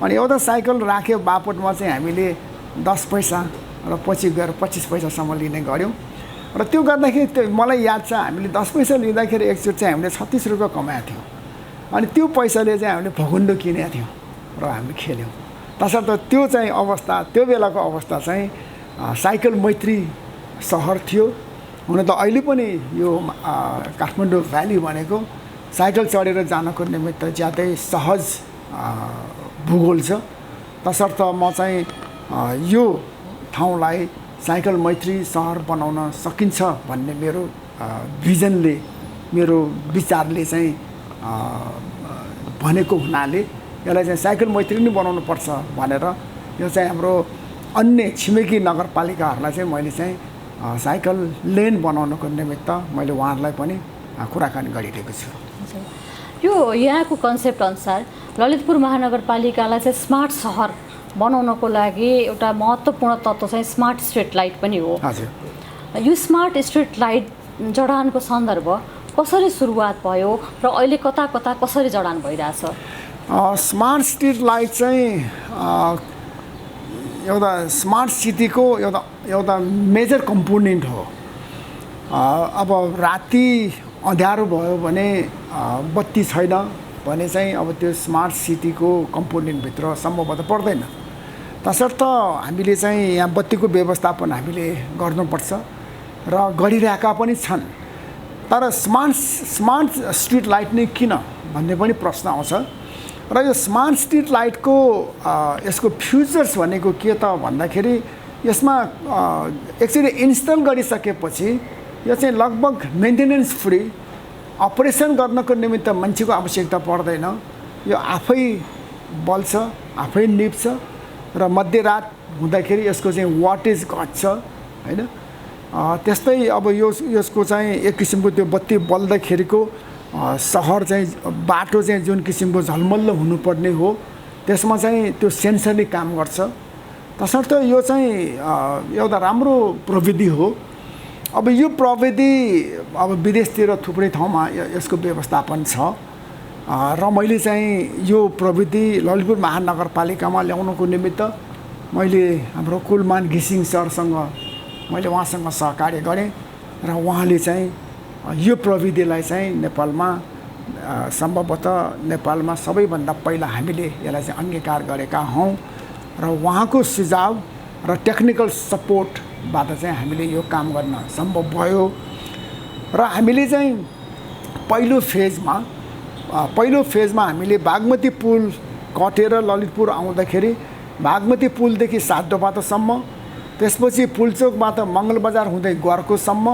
अनि एउटा साइकल राख्यो बापतमा चाहिँ हामीले 10 पैसा र पछि गएर 25 पैसासम्म लिने गऱ्यौँ। र त्यो गर्दाखेरि मलाई याद छ, हामीले 10 पैसा लिँदाखेरि एकचोटि चाहिँ हामीले 36 रुपियाँ कमाएको थियौँ। अनि त्यो पैसाले चाहिँ हामीले भकुन्डो किनेका थियौँ र हामीले खेल्यौँ। तसर्थ त्यो चाहिँ अवस्था, त्यो बेलाको अवस्था चाहिँ साइकल मैत्री सहर थियो। हुन त अहिले पनि यो काठमाडौँ भ्याली भनेको साइकल चढेर जानको निमित्त ज्यादै सहज भूगोल छ। तसर्थ म चाहिँ यो ठाउँलाई साइकल मैत्री सहर बनाउन सकिन्छ भन्ने मेरो भिजनले, मेरो विचारले चाहिँ भनेको हुनाले यसलाई चाहिँ साइकल मैत्री नै बनाउनुपर्छ भनेर यो चाहिँ हाम्रो अन्य छिमेकी नगरपालिकाहरूलाई चाहिँ मैले चाहिँ साइकल लेन बनाउनको निमित्त मैले उहाँहरूलाई पनि कुराकानी गरिरहेको छु। यो यहाँको कन्सेप्ट अनुसार ललितपुर महानगरपालिकालाई चाहिँ स्मार्ट सहर बनाउनको लागि एउटा महत्त्वपूर्ण तत्त्व चाहिँ स्मार्ट स्ट्रिट लाइट पनि हो। हजुर। यो स्मार्ट स्ट्रिट लाइट जडानको सन्दर्भ कसरी सुरुवात भयो र अहिले कता कता कसरी जडान भइरहेछ? स्मार्ट स्ट्रिट लाइट चाहिँ एउटा स्मार्ट सिटीको एउटा मेजर कम्पोनेन्ट हो। अब राति अँध्यारो भयो भने बत्ती छैन भने चाहिँ अब त्यो स्मार्ट सिटीको कम्पोनेन्टभित्र सम्भवतः पर्दैन। तसर्थ हामीले चाहिँ यहाँ बत्तीको व्यवस्थापन हामीले गर्नुपर्छ र गरिरहेका पनि छन्। तर स्मार्ट स्ट्रिट लाइट नै किन भन्ने पनि प्रश्न आउँछ र यो स्मार्ट स्ट्रिट लाइटको यसको फ्युचर्स भनेको के त भन्दाखेरि यसमा एकचोटि इन्स्टल गरिसकेपछि यो चाहिँ लगभग मेन्टेनेन्स फ्री, अपरेसन गर्नको निमित्त मान्छेको आवश्यकता पर्दैन। यो आफै बल्छ, आफै निप्छ र मध्यरात हुँदाखेरि यसको चाहिँ वाटेज घट्छ हैन। त्यस्तै अब यसको चाहिँ एक किसिमको त्यो बत्ती बल्दाखेरिको सहर चाहिँ बाटो चाहिँ जुन किसिमको झलमल्लो हुनुपर्ने हो त्यसमा चाहिँ त्यो सेन्सरले काम गर्छ। तसर्थ यो चाहिँ एउटा राम्रो प्रविधि हो। अब यो प्रविधि अब विदेशतिर थुप्रै ठाउँमा यसको व्यवस्थापन छ र मैले चाहिँ यो प्रविधि ललितपुर महानगरपालिकामा ल्याउनको निमित्त मैले हाम्रो कुलमान घिसिङ सरसँग मैले उहाँसँग सहकार्य गरेँ र उहाँले चाहिँ यो प्रविधिलाई चाहिँ नेपालमा सम्भवतः नेपालमा सबैभन्दा पहिला हामीले यसलाई चाहिँ अंगीकार गरेका हौँ र उहाँको सुझाव र टेक्निकल सपोर्टबाट चाहिँ हामीले यो काम गर्न सम्भव भयो। र हामीले चाहिँ पहिलो फेजमा हामीले बागमती पुल कटेर ललितपुर आउँदाखेरि बागमती पुलदेखि सातडोबाटोसम्म, त्यसपछि पुलचोकबाट मङ्गलबजार हुँदै ग्वारकोसम्म,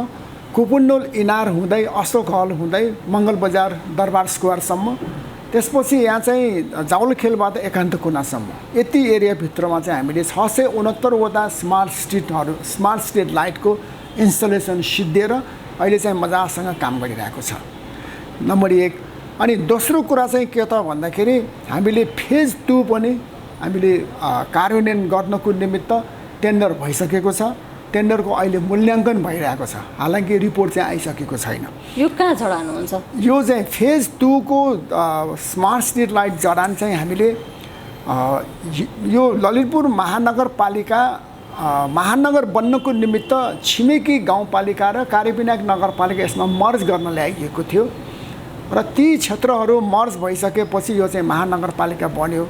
कुपुन्डोल इनार हुँदै अशोक हल हुँदै मङ्गलबजार दरबार स्क्वायरसम्म, त्यसपछि यहाँ चाहिँ जाउलखेलबाट एकान्त कुनासम्म यति एरियाभित्रमा चाहिँ हामीले 669वटा स्मार्ट स्ट्रिट लाइटको इन्स्टलेसन सिद्धिएर अहिले चाहिँ मजासँग काम गरिरहेको छ। नम्बर 1। अनि दोस्रो कुरा चाहिँ के त भन्दाखेरि हामीले फेज 2 पनि हामीले कार्यान्वयन गर्नको निमित्त टेन्डर भइसकेको छ। टेन्डरको अहिले मूल्याङ्कन भइरहेको छ। हालांकि रिपोर्ट चाहिँ आइसकेको छैन। यो कहाँ जडान हुन्छ? यो चाहिँ फेज 2 को स्मार्ट स्ट्रिट लाइट जडान चाहिँ हामीले यो ललितपुर महानगरपालिका महानगर बन्नको निमित्त छिमेकी गाउँपालिका र कार्यविनायक नगरपालिका यसमा मर्ज गर्न ल्याइएको थियो र ती क्षेत्रहरू मर्ज भइसकेपछि यो चाहिँ महानगरपालिका बन्यो।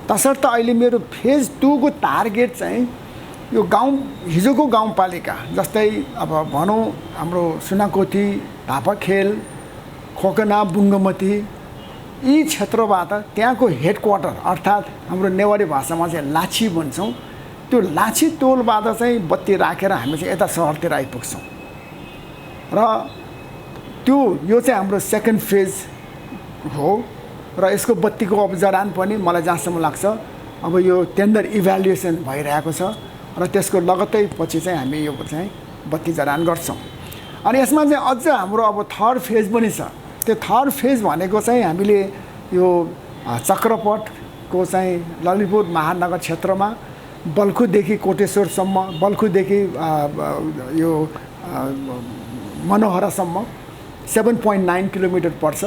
तसर्थ अहिले मेरो फेज 2 को टार्गेट चाहिँ यो हिजोको गाउँपालिका जस्तै अब भनौँ हाम्रो सुनाकोठी, धापाखेल, खोकना, बुङ्गमती यी क्षेत्रबाट त्यहाँको हेडक्वार्टर अर्थात् हाम्रो नेवारी भाषामा चाहिँ लाछी भन्छौँ, त्यो लाछी टोलबाट चाहिँ बत्ती राखेर हामी चाहिँ यता सहरतिर आइपुग्छौँ र यो चाहिँ हाम्रो सेकेन्ड फेज हो र यसको बत्तीको अब जडान पनि मलाई जहाँसम्म लाग्छ अब यो टेन्डर इभ्यालुएसन भइरहेको छ र त्यसको लगत्तै पछि चाहिँ हामी यो चाहिँ बत्ती जडान गर्छौँ। अनि यसमा चाहिँ अझ हाम्रो अब थर्ड फेज पनि छ। त्यो थर्ड फेज भनेको चाहिँ हामीले यो चक्रपथको चाहिँ ललितपुर महानगर क्षेत्रमा बल्खुदेखि कोटेश्वरसम्म, बल्खुदेखि यो मनोहरासम्म 7.9 किलोमिटर पर्छ।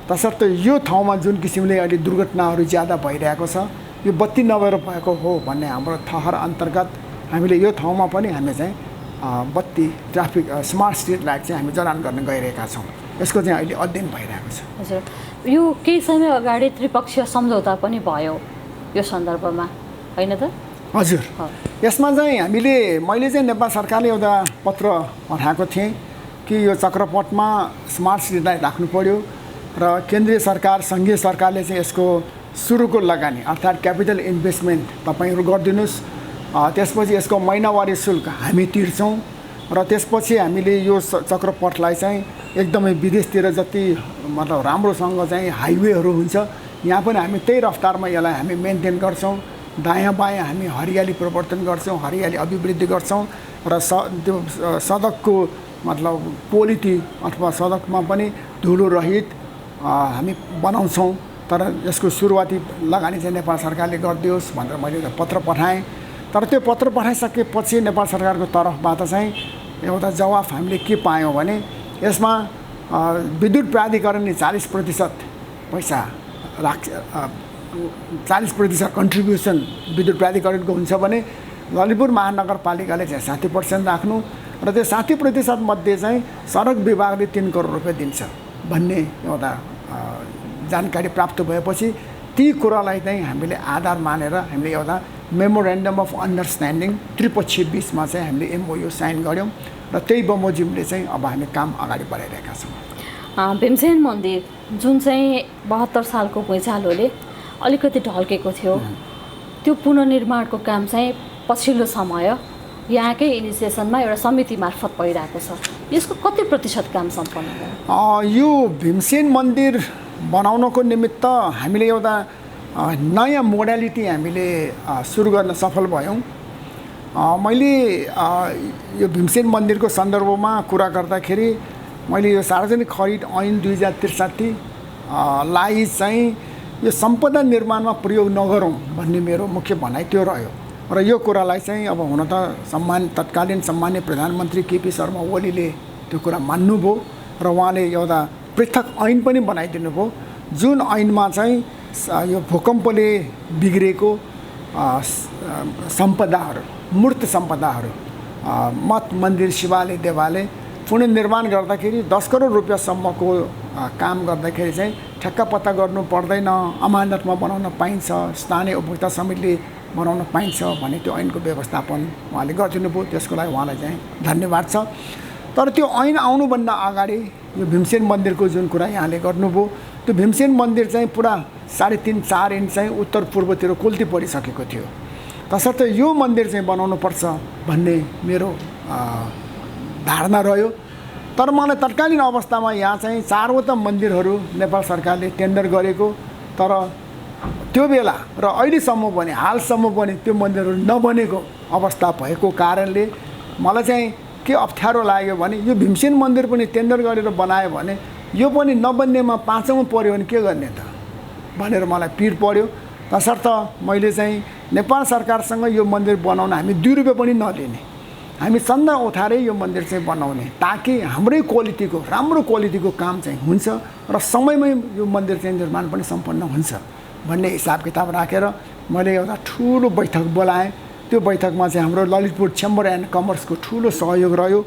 तसर्थ यो ठाउँमा जुन किसिमले अहिले दुर्घटनाहरू ज्यादा भइरहेको छ यो बत्ती नभएर भएको हो भन्ने हाम्रो ठहर अन्तर्गत हामीले यो ठाउँमा पनि हामी चाहिँ बत्ती ट्राफिक स्मार्ट स्ट्रिट लाइट चाहिँ हामी जडान गर्न गइरहेका छौँ। यसको चाहिँ अहिले अध्ययन भइरहेको छ। हजुर, यो केही समय अगाडि त्रिपक्षीय सम्झौता पनि भयो यो सन्दर्भमा हैन त? हजुर, यसमा चाहिँ मैले चाहिँ नेपाल सरकारले एउटा पत्र पठाएको थिएँ कि यो चक्रपथमा स्मार्ट स्ट्रिट लाइट राख्नु पर्यो र केन्द्रीय सरकार, सङ्घीय सरकारले चाहिँ यसको सुरुको लगानी अर्थात् क्यापिटल इन्भेस्टमेन्ट तपाईँहरू गरिदिनुहोस्। त्यसपछि यसको महिनावारी शुल्क हामी तिर्छौँ र त्यसपछि हामीले यो चक्रपथलाई चाहिँ एकदमै विदेशतिर जति मतलब राम्रोसँग चाहिँ हाइवेहरू हुन्छ यहाँ पनि हामी त्यही रफ्तारमा यसलाई हामी मेन्टेन गर्छौँ। दायाँ बायाँ हामी हरियाली प्रवर्तन गर्छौँ, हरियाली अभिवृद्धि गर्छौँ र त्यो सडकको मतलब क्वालिटी अथवा सडकमा पनि धुलो रहित हामी बनाउँछौँ। तर यसको सुरुवाती लगानी चाहिँ नेपाल सरकारले गरिदियोस् भनेर मैले एउटा पत्र पठाएँ। तर त्यो पत्र पठाइसकेपछि नेपाल सरकारको तर्फबाट चाहिँ एउटा जवाफ हामीले के पायौँ भने यसमा विद्युत प्राधिकरणले 40% पैसा 40% कन्ट्रिब्युसन विद्युत प्राधिकरणको हुन्छ भने ललितपुर महानगरपालिकाले चाहिँ 60% राख्नु र त्यो 60% मध्ये चाहिँ सडक विभागले 3 करोड रुपियाँ दिन्छ भन्ने एउटा जानकारी प्राप्त भएपछि ती कुरालाई चाहिँ हामीले आधार मानेर हामीले एउटा मेमोरेन्डम अफ अन्डरस्ट्यान्डिङ त्रिपक्षीय बिचमा चाहिँ हामीले MOU साइन गऱ्यौँ र त्यही बमोजिमले चाहिँ अब हामी काम अगाडि बढाइरहेका छौँ। भीमसेन मन्दिर जुन चाहिँ 72 सालको भुइँचालोले अलिकति ढल्केको थियो, त्यो पुनर्निर्माणको काम चाहिँ पछिल्लो समय यहाँकै इनिसिएसनमा एउटा समिति मार्फत भइरहेको छ। यसको कति प्रतिशत काम सम्पन्न भयो? यो भीमसेन मन्दिर बनाउनको निमित्त हामीले एउटा नयाँ मोडालिटी हामीले सुरु गर्न सफल भयौँ। मैले यो भीमसेन मन्दिरको सन्दर्भमा कुरा गर्दाखेरि मैले यो सार्वजनिक खरिद ऐन 2063 लाई चाहिँ यो सम्पदा निर्माणमा प्रयोग नगरौँ भन्ने मेरो मुख्य भनाइ त्यो रह्यो र यो कुरालाई चाहिँ अब हुन त तत्कालीन सम्मान्य प्रधानमन्त्री KP शर्मा ओलीले त्यो कुरा मान्नुभयो र उहाँले एउटा पृथक ऐन पनि बनाइदिनु भयो जुन ऐनमा चाहिँ यो भूकम्पले बिग्रेको सम्पदाहरू मूर्त सम्पदाहरू मठ मन्दिर शिवालय देवालय पुनर्निर्माण गर्दाखेरि 10 करोड रुपियाँसम्मको काम गर्दाखेरि चाहिँ ठ्याक्क पत्ता गर्नु पर्दैन, अमानतमा बनाउन पाइन्छ, स्थानीय उपभोक्ता समितिले बनाउन पाइन्छ भन्ने त्यो ऐनको व्यवस्थापन उहाँले गरिदिनु भयो। त्यसको लागि उहाँलाई चाहिँ धन्यवाद छ। तर त्यो ऐन आउनुभन्दा अगाडि यो भीमसेन मन्दिरको जुन कुरा यहाँले गर्नुभयो, त्यो भीमसेन मन्दिर चाहिँ पुरा 3.5-4 इन्च चाहिँ उत्तर पूर्वतिर कोल्ती परिसकेको थियो। तसर्थ यो मन्दिर चाहिँ बनाउनुपर्छ भन्ने मेरो धारणा रह्यो। तर मलाई तत्कालीन अवस्थामा यहाँ चाहिँ 4वटा मन्दिरहरू नेपाल सरकारले टेन्डर गरेको, तर त्यो बेला र अहिलेसम्म पनि हालसम्म पनि त्यो मन्दिरहरू नबनेको अवस्था भएको कारणले मलाई चाहिँ के अप्ठ्यारो लाग्यो भने यो भीमसेन मन्दिर पनि टेन्डर गरेर बनायो भने यो पनि नबन्नेमा 5औँ पर्यो भने के गर्ने त भनेर मलाई पिर पर्यो। तसर्थ मैले चाहिँ नेपाल सरकारसँग यो मन्दिर बनाउन हामी 2 रुपियाँ पनि नलिने, हामी चन्दा उठाएरै यो मन्दिर चाहिँ बनाउने ताकि हाम्रै क्वालिटीको राम्रो क्वालिटीको काम चाहिँ हुन्छ र समयमै यो मन्दिर चाहिँ निर्माण पनि सम्पन्न हुन्छ भन्ने हिसाब किताब राखेर मैले एउटा ठुलो बैठक बोलाएँ। त्यो बैठकमा चाहिँ हाम्रो ललितपुर चेम्बर एन्ड कमर्सको ठुलो सहयोग रह्यो।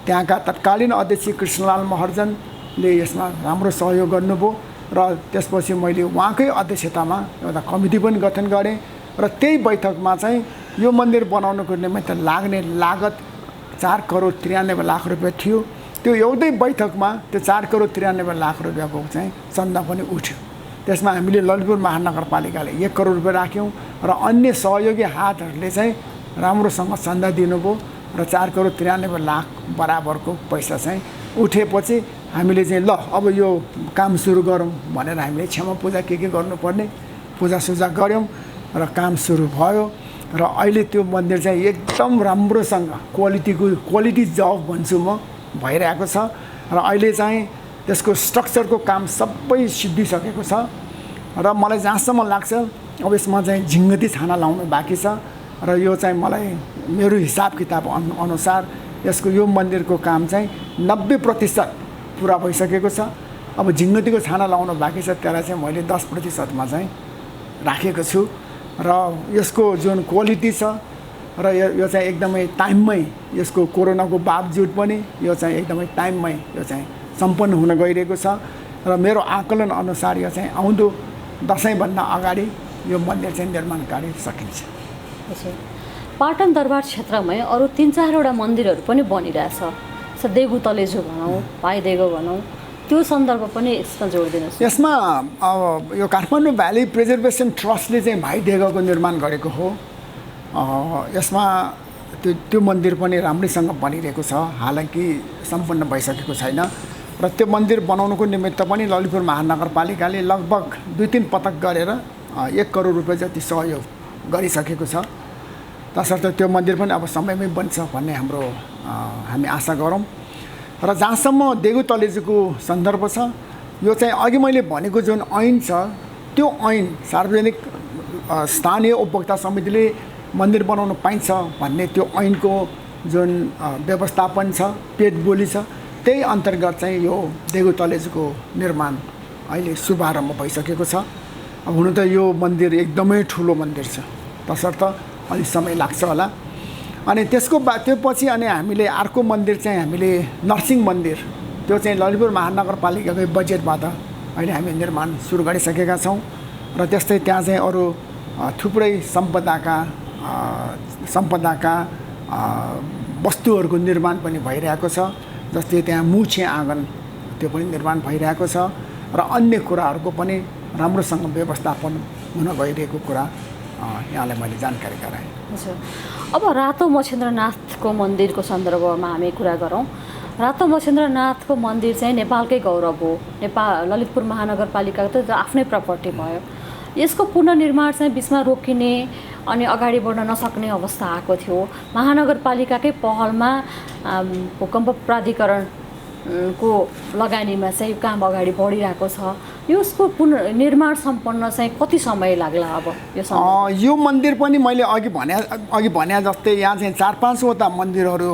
त्यहाँका तत्कालीन अध्यक्ष कृष्णलाल महर्जनले यसमा राम्रो सहयोग गर्नुभयो र त्यसपछि मैले उहाँकै अध्यक्षतामा एउटा कमिटी पनि गठन गरेँ र त्यही बैठकमा चाहिँ यो मन्दिर बनाउनको निमित्त लाग्ने लागत 4 करोड 93 लाख रुपियाँ थियो। त्यो एउटै बैठकमा त्यो 4 करोड 93 लाख रुपियाँको चाहिँ चन्दा पनि उठ्यो। त्यसमा हामीले ललितपुर महानगरपालिकाले 1 करोड रुपियाँ राख्यौँ र अन्य सहयोगी हातहरूले चाहिँ राम्रोसँग चन्दा दिनुभयो र 4 करोड 93 लाख बराबरको पैसा चाहिँ उठेपछि हामीले चाहिँ ल अब यो काम सुरु गरौँ भनेर हामीले क्षमा पूजा के गर्नुपर्ने पूजासुजा गऱ्यौँ र काम सुरु भयो र अहिले त्यो मन्दिर चाहिँ एकदम राम्रोसँग क्वालिटी जब भन्छु म भइरहेको छ र अहिले चाहिँ त्यसको स्ट्रक्चरको काम सबै सिद्धिसकेको छ र मलाई जहाँसम्म लाग्छ अब यसमा चाहिँ झिङ्गती छाना लाउनु बाँकी छ र यो चाहिँ मलाई मेरो हिसाब किताब अनुसार यसको यो मन्दिरको काम चाहिँ 90% पुरा भइसकेको छ। अब झिङ्गतीको छाना लाउनु बाँकी छ, त्यसलाई चाहिँ मैले 10%मा चाहिँ राखेको छु र यसको जुन क्वालिटी छ र यो चाहिँ एकदमै टाइममै यसको कोरोनाको बावजुद पनि यो चाहिँ एकदमै टाइममै यो चाहिँ सम्पन्न हुन गइरहेको छ र मेरो आकलन अनुसार यो चाहिँ आउँदो दसैँभन्दा अगाडि यो मन्दिर चाहिँ निर्माण कार्य सकिन्छ। पाटन दरबार क्षेत्रमै अरू 3-4वटा मन्दिरहरू पनि बनिरहेछ, देगु तलेजु भनौँ, भाइदेगो भनौँ, त्यो सन्दर्भ पनि यसमा जोडिदिनुहोस्। यसमा यो काठमाडौँ भ्याली प्रिजर्भेसन ट्रस्टले चाहिँ भाइदेगोको निर्माण गरेको हो। यसमा त्यो मन्दिर पनि राम्रैसँग बनिरहेको छ, हालाकि सम्पन्न भइसकेको छैन र त्यो मन्दिर बनाउनुको निमित्त पनि ललितपुर महानगरपालिकाले लगभग 2-3 पटक गरेर 1 करोड रुपियाँ जति सहयोग गरिसकेको छ। तसर्थ त्यो मन्दिर पनि अब समयमै बन्छ भन्ने हामी आशा गरौँ र जहाँसम्म देगु तलेजुको सन्दर्भ छ, यो चाहिँ अघि मैले भनेको जुन ऐन छ त्यो ऐन सार्वजनिक स्थानीय उपभोक्ता समितिले मन्दिर बनाउन पाइन्छ भन्ने त्यो ऐनको जुन व्यवस्थापन छ, पेट बोली छ, त्यही अन्तर्गत चाहिँ यो देगो तलेजुको निर्माण अहिले शुभारम्भ भइसकेको छ। अब हुन त यो मन्दिर एकदमै ठुलो मन्दिर छ, तसर्थ अलि समय लाग्छ होला। अनि त्यसपछि अनि हामीले अर्को मन्दिर चाहिँ हामीले नरसिंह मन्दिर, त्यो चाहिँ ललितपुर महानगरपालिकाकै बजेटबाट अहिले हामी निर्माण सुरु गरिसकेका छौँ। र त्यस्तै त्यहाँ चाहिँ अरू थुप्रै सम्पदाका वस्तुहरूको निर्माण पनि भइरहेको छ। जस्तै त्यहाँ मुछे आँगन त्यो पनि निर्माण भइरहेको छ र अन्य कुराहरूको पनि राम्रोसँग व्यवस्थापन हुन गइरहेको कुरा यहाँलाई मैले जानकारी गराएँ। हजुर, अब रातो मछेन्द्रनाथको मन्दिरको सन्दर्भमा हामी कुरा गरौँ। रातो मछेन्द्रनाथको मन्दिर चाहिँ नेपालकै गौरव हो। ललितपुर महानगरपालिकाको त आफ्नै प्रपर्टी भयो। यसको पुनर्निर्माण चाहिँ बिचमा रोकिने अनि अगाडि बढ्न नसक्ने अवस्था आएको थियो। महानगरपालिकाकै पहलमा भूकम्प प्राधिकरणको लगानीमा चाहिँ काम अगाडि बढिरहेको छ। यसको पुनर्निर्माण सम्पन्न चाहिँ कति समय लाग्ला? अब यो मन्दिर पनि मैले अघि भने जस्तै यहाँ चाहिँ 4-5वटा मन्दिरहरू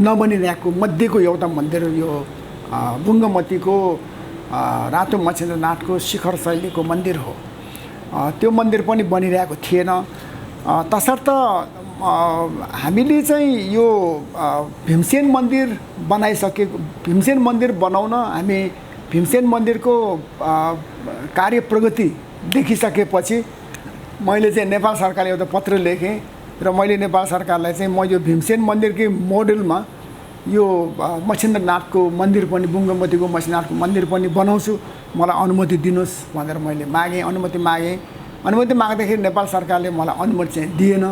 नबनिरहेको मध्येको एउटा मन्दिर यो बुङ्गमतीको रातो मछेन्द्रनाथको शिखर शैलीको मन्दिर हो। त्यो मन्दिर पनि बनिरहेको थिएन। तसर्थ हामीले चाहिँ यो भीमसेन मन्दिर बनाइसकेको, भीमसेन मन्दिर बनाउन हामी भीमसेन मन्दिरको कार्य प्रगति देखिसकेपछि मैले चाहिँ नेपाल सरकारले एउटा पत्र लेखेँ र मैले नेपाल सरकारलाई चाहिँ म यो भीमसेन मन्दिरकै मोडेलमा यो मछेन्द्रनाथको मन्दिर पनि, बुङ्गमतीको मछेन्द्रनाथको मन्दिर पनि बनाउँछु, मलाई अनुमति दिनुहोस् भनेर मैले अनुमति मागेँ। अनुमति माग्दाखेरि नेपाल सरकारले मलाई अनुमति चाहिँ दिएन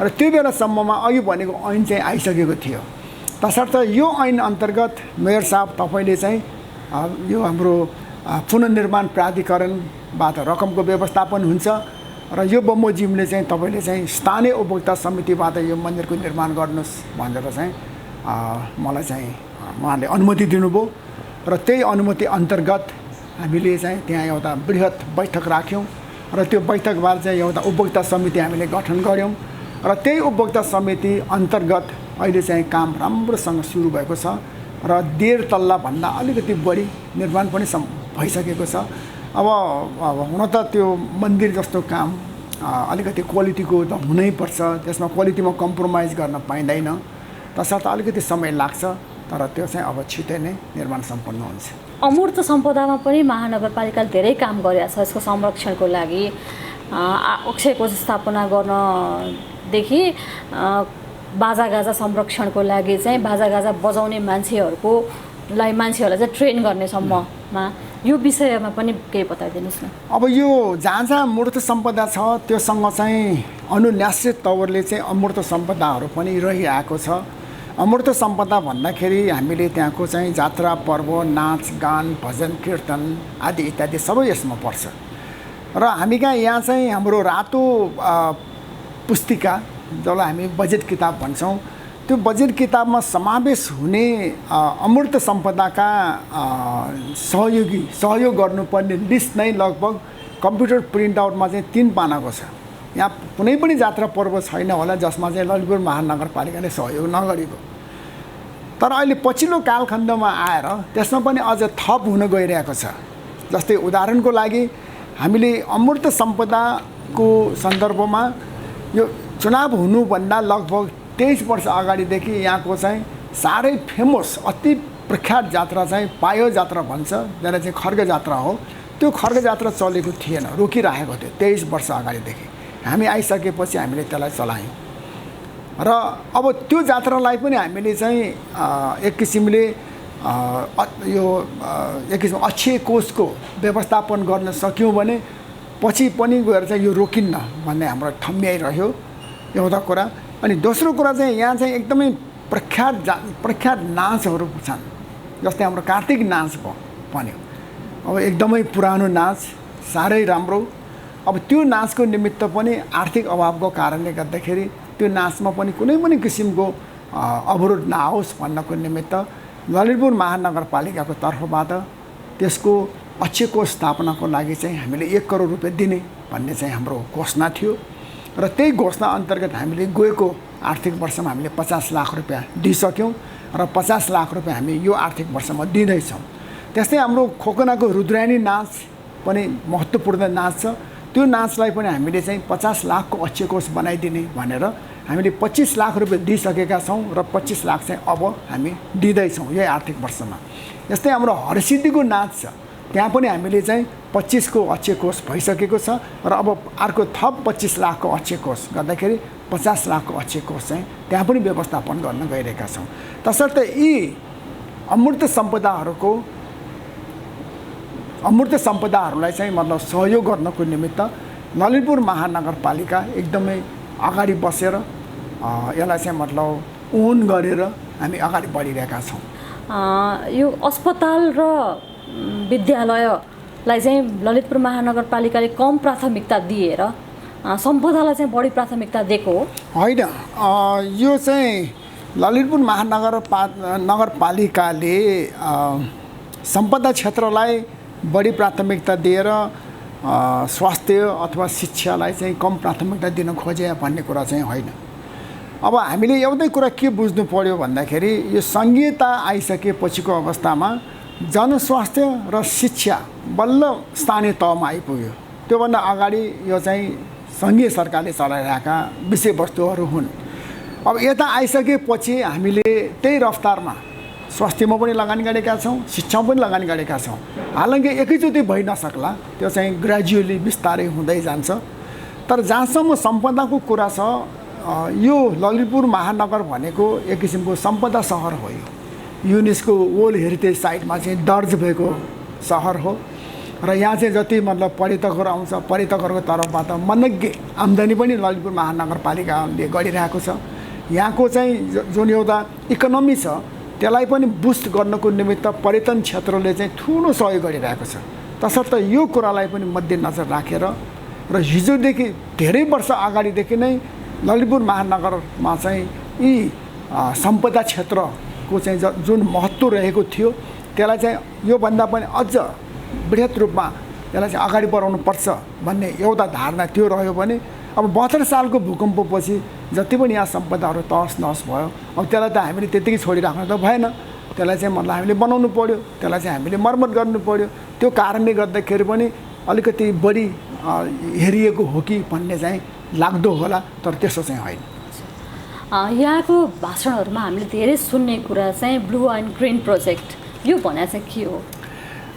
र त्यो बेलासम्ममा अघि भनेको ऐन चाहिँ आइसकेको थियो। तसर्थ यो ऐन अन्तर्गत मेयर साहब तपाईँले चाहिँ यो हाम्रो पुनर्निर्माण प्राधिकरणबाट रकमको व्यवस्थापन हुन्छ र यो बमोजिमले चाहिँ तपाईँले चाहिँ स्थानीय उपभोक्ता समितिबाट यो मन्दिरको निर्माण गर्नुहोस् भनेर चाहिँ मलाई चाहिँ उहाँले अनुमति दिनुभयो र त्यही अनुमति अन्तर्गत हामीले चाहिँ त्यहाँ एउटा बृहत बैठक राख्यौँ र त्यो बैठकबाट चाहिँ एउटा उपभोक्ता समिति हामीले गठन गऱ्यौँ र त्यही उपभोक्ता समिति अन्तर्गत अहिले चाहिँ काम राम्रोसँग सुरु भएको छ र 1.5 तल्लाभन्दा अलिकति बढी निर्माण पनि भइसकेको छ। अब हुन त त्यो मन्दिर जस्तो काम अलिकति क्वालिटीको त हुनैपर्छ, त्यसमा क्वालिटीमा कम्प्रोमाइज गर्न पाइँदैन। तसर्थ अलिकति समय लाग्छ, तर त्यो चाहिँ अब छिटै नै निर्माण सम्पन्न हुन्छ। अमूर्त सम्पदामा पनि महानगरपालिकाले धेरै काम गरेको छ। यसको संरक्षणको लागि अक्षय कोष स्थापना गर्नदेखि बाजागाजा संरक्षणको लागि चाहिँ बाजागाजा बजाउने मान्छेहरूलाई चाहिँ ट्रेन गर्नेसम्ममा यो विषयमा पनि केही बताइदिनुहोस् न। अब यो जहाँ जहाँ मूर्त सम्पदा छ त्योसँग चाहिँ अनुन्यासित तवरले चाहिँ अमूर्त सम्पदाहरू पनि रहिआएको छ। अमूर्त सम्पदा भन्दाखेरि हामीले त्यहाँको चाहिँ जात्रा, पर्व, नाच, गान, भजन, कीर्तन आदि इत्यादि सबै यसमा पर्छ। र हामी कहाँ यहाँ चाहिँ हाम्रो रातो पुस्तिका, जसलाई हामी बजेट किताब भन्छौँ, त्यो बजेट किताबमा समावेश हुने अमूर्त सम्पदाका सहयोग गर्नुपर्ने लिस्ट नै लगभग कम्प्युटर प्रिन्टआउटमा चाहिँ 3 पानाको छ। यहाँ कुनै पनि जात्रा पर्व छैन होला जसमा चाहिँ ललितपुर महानगरपालिकाले सहयोग नगरेको। तर अहिले पछिल्लो कालखण्डमा आएर त्यसमा पनि अझ थप हुन गइरहेको छ। जस्तै उदाहरणको लागि हामीले अमूर्त सम्पदाको सन्दर्भमा यो चुनाव हुनुभन्दा लगभग 23 वर्ष अगाडिदेखि यहाँको चाहिँ साह्रै फेमस अति प्रख्यात जात्रा चाहिँ पायो जात्रा भन्छ, जसलाई चाहिँ खर्ग जात्रा हो। त्यो खर्ग जात्रा चलेको थिएन, रोकिरहेको थियो 23 वर्ष अगाडिदेखि। हामी आइसकेपछि हामीले त्यसलाई चलायौँ र अब त्यो जात्रालाई पनि हामीले चाहिँ एक किसिमले अक्षय कोषको व्यवस्थापन गर्न सक्यौँ भने पछि पनि गएर चाहिँ यो रोकिन्न भन्ने हाम्रो ठम्ब्याइरह्यो एउटा कुरा। अनि दोस्रो कुरा चाहिँ यहाँ चाहिँ एकदमै प्रख्यात नाचहरू छन्। जस्तै हाम्रो कार्तिक नाच भन्यो, अब एकदमै पुरानो नाच, साह्रै राम्रो। अब त्यो नाचको निमित्त पनि आर्थिक अभावको कारणले गर्दाखेरि त्यो नाचमा पनि कुनै पनि किसिमको अवरोध नआओस् भन्नको निमित्त ललितपुर महानगरपालिकाको तर्फबाट त्यसको अच्छे कोष स्थापनाको लागि चाहिँ हामीले 1 करोड रुपियाँ दिने भन्ने चाहिँ हाम्रो घोषणा थियो र त्यही घोषणा अन्तर्गत हामीले गएको आर्थिक वर्षमा हामीले 50 लाख रुपियाँ दिइसक्यौँ र 50 लाख रुपियाँ हामी यो आर्थिक वर्षमा दिँदैछौँ। त्यस्तै हाम्रो खोकनाको रुद्रायणी नाच पनि महत्त्वपूर्ण नाच छ। त्यो नाचलाई पनि हामीले चाहिँ 50 लाखको अच्छे कोष बनाइदिने भनेर हामीले 25 लाख रुपियाँ दिइसकेका छौँ र 25 लाख चाहिँ अब हामी दिँदैछौँ यही आर्थिक वर्षमा। यस्तै हाम्रो हरसिद्धिको नाच छ, त्यहाँ पनि हामीले चाहिँ 25 को अच्छे कोष भइसकेको छ र अब अर्को थप 25 लाखको अच्छे कोष गर्दाखेरि 50 लाखको अच्छे कोष चाहिँ त्यहाँ पनि व्यवस्थापन गर्न गइरहेका छौँ। तसर्थ यी अमूर्त सम्पदाहरूलाई चाहिँ मतलब सहयोग गर्नको निमित्त ललितपुर महानगरपालिका एकदमै अगाडि बसेर यसलाई चाहिँ मतलब ओन गरेर हामी अगाडि बढिरहेका छौँ। यो अस्पताल र विद्यालयलाई चाहिँ ललितपुर महानगरपालिकाले कम प्राथमिकता दिएर सम्पदालाई चाहिँ बढी प्राथमिकता दिएको हो? होइन, यो चाहिँ ललितपुर नगरपालिकाले सम्पदा क्षेत्रलाई बढी प्राथमिकता दिएर स्वास्थ्य अथवा शिक्षालाई चाहिँ कम प्राथमिकता दिन खोजे भन्ने कुरा चाहिँ होइन। अब हामीले एउटै कुरा के बुझ्नु पर्यो भन्दाखेरि यो सङ्घीयता आइसकेपछिको अवस्थामा जनस्वास्थ्य र शिक्षा बल्ल स्थानीय तहमा आइपुग्यो। त्योभन्दा अगाडि यो चाहिँ सङ्घीय सरकारले चलाइरहेका विषयवस्तुहरू हुन्। अब यता आइसकेपछि हामीले त्यही रफ्तारमा स्वास्थ्यमा पनि लगानी गरेका छौँ, शिक्षामा पनि लगानी गरेका छौँ। हालाकि एकैचोटि भइ नसक्ला, त्यो चाहिँ ग्रेजुअली बिस्तारै हुँदै जान्छ। तर जहाँसम्म सम्पदाको कुरा छ, यो ललितपुर महानगर भनेको एक किसिमको सम्पदा सहर हो। यो युनेस्को वर्ल्ड हेरिटेज साइटमा चाहिँ दर्ज भएको सहर हो र यहाँ चाहिँ जति मतलब पर्यटकहरू आउँछ, पर्यटकहरूको तर्फबाट मनग्गे आम्दानी पनि ललितपुर महानगरपालिकाले गरिरहेको छ। यहाँको चाहिँ जुन एउटा इकोनोमी छ त्यसलाई पनि बुस्ट गर्नको निमित्त पर्यटन क्षेत्रले चाहिँ ठुलो सहयोग गरिरहेको छ। तसर्थ यो कुरालाई पनि मध्यनजर राखेर र हिजोदेखि धेरै वर्ष अगाडिदेखि नै ललितपुर महानगरमा चाहिँ यी सम्पदा क्षेत्रको चाहिँ जुन महत्त्व रहेको थियो त्यसलाई चाहिँ योभन्दा पनि अझ बृहत रूपमा त्यसलाई चाहिँ अगाडि बढाउनुपर्छ भन्ने एउटा धारणा त्यो रह्यो भने अब 72 सालको भूकम्पपछि जति पनि यहाँ सम्पदाहरू तहस नहस भयो, अब त्यसलाई त हामीले त्यतिकै छोडिराख्नु त भएन। त्यसलाई चाहिँ मतलब हामीले बनाउनु पऱ्यो, त्यसलाई चाहिँ हामीले मर्मत गर्नु पऱ्यो। त्यो कारणले गर्दाखेरि पनि अलिकति बढी हेरिएको हो कि भन्ने चाहिँ लाग्दो होला, तर त्यसो चाहिँ होइन। यहाँको भाषणहरूमा हामीले धेरै सुन्ने कुरा चाहिँ ब्लू एन्ड ग्रिन प्रोजेक्ट, यो भने चाहिँ के हो?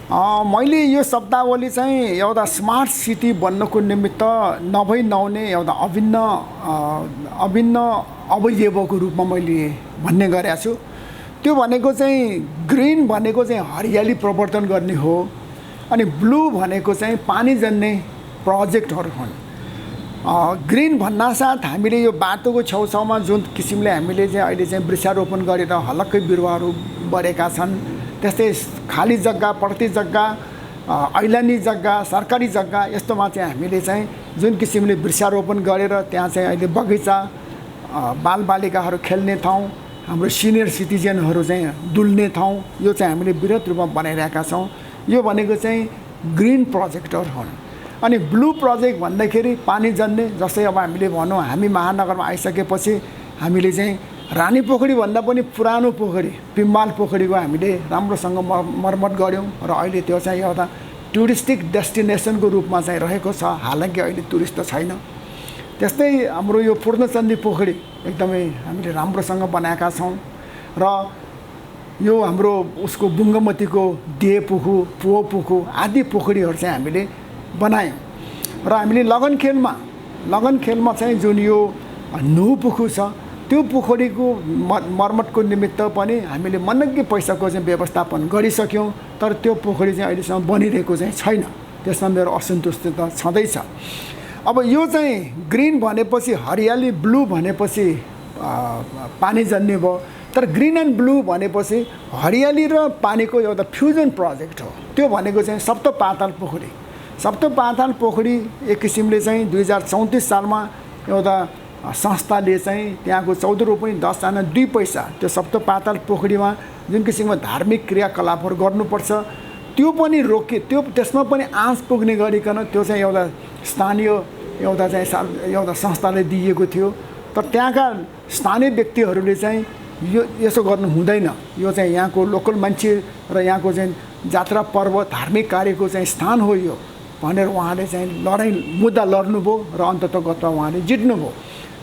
मैले यो शब्दावली चाहिँ एउटा स्मार्ट सिटी बन्नको निमित्त नभई नहुने एउटा अभिन्न अवयवको रूपमा मैले भन्ने गरेको छु। त्यो भनेको चाहिँ ग्रिन भनेको चाहिँ हरियाली प्रवर्तन गर्ने हो, अनि ब्लू भनेको चाहिँ पानी जन्ने प्रोजेक्टहरू हुन्। ग्रिन भन्नासाथ हामीले यो बाटोको छेउछाउमा जुन किसिमले हामीले चाहिँ अहिले चाहिँ वृक्षारोपण गरेर हलक्कै बिरुवाहरू बढेका छन्, त्यस्तै खाली जग्गा, प्रति जग्गा, ऐलानी जग्गा, सरकारी जग्गा यस्तोमा चाहिँ हामीले चाहिँ जुन किसिमले वृक्षारोपण गरेर त्यहाँ चाहिँ अहिले बगैँचा, बालबालिकाहरू खेल्ने ठाउँ, हाम्रो सिनियर सिटिजनहरू चाहिँ डुल्ने ठाउँ, यो चाहिँ हामीले बृहत रूपमा बनाइरहेका छौँ। यो भनेको चाहिँ ग्रिन प्रोजेक्टहरू हुन्। अनि ब्लू प्रोजेक्ट भन्दाखेरि पानी जन्ने, जस्तै अब हामीले भनौँ हामी महानगरमा आइसकेपछि हामीले चाहिँ रानी पोखरीभन्दा पनि पुरानो पोखरी पिम्बाल पोखरीको हामीले राम्रोसँग मर्मत गऱ्यौँ र अहिले त्यो चाहिँ एउटा टुरिस्टिक डेस्टिनेसनको रूपमा चाहिँ रहेको छ। हालाकि अहिले टुरिस्ट त छैन। त्यस्तै हाम्रो यो पूर्णचन्दी पोखरी एकदमै हामीले राम्रोसँग बनाएका छौँ र यो हाम्रो उसको बुङ्गमतीको देह पुखु, पुहो पुखु आदि पोखरीहरू चाहिँ हामीले बनायौँ। र हामीले लगनखेलमा चाहिँ जुन यो नुहु पुखु छ त्यो पोखरीको मर्मतको निमित्त पनि हामीले मनग्गे पैसाको चाहिँ व्यवस्थापन गरिसक्यौँ। तर त्यो पोखरी चाहिँ अहिलेसम्म बनिरहेको चाहिँ छैन। त्यसमा मेरो असन्तुष्टि त छँदैछ। अब यो चाहिँ ग्रिन भनेपछि हरियाली, ब्लू भनेपछि पानी जन्ने भयो। तर ग्रिन एन्ड ब्लू भनेपछि हरियाली र पानीको एउटा फ्युजन प्रोजेक्ट हो। त्यो भनेको चाहिँ सप्तपाताल पोखरी। सप्तपाताल पोखरी एक किसिमले चाहिँ 2034 सालमा एउटा संस्थाले चाहिँ त्यहाँको 14 रुपैयाँ 10 आना 2 पैसा त्यो सप्तपाताल पोखरीमा जुन किसिमको धार्मिक क्रियाकलापहरू गर्नुपर्छ त्यो पनि त्यो त्यसमा पनि आँच पुग्ने गरिकन त्यो चाहिँ एउटा स्थानीय एउटा संस्थाले दिएको थियो। तर त्यहाँका स्थानीय व्यक्तिहरूले चाहिँ यो यसो गर्नु हुँदैन, यो चाहिँ यहाँको लोकल मान्छे र यहाँको चाहिँ जात्रा पर्व धार्मिक कार्यको चाहिँ स्थान हो यो भनेर उहाँले चाहिँ मुद्दा लड्नुभयो र अन्ततगतमा उहाँले जित्नुभयो।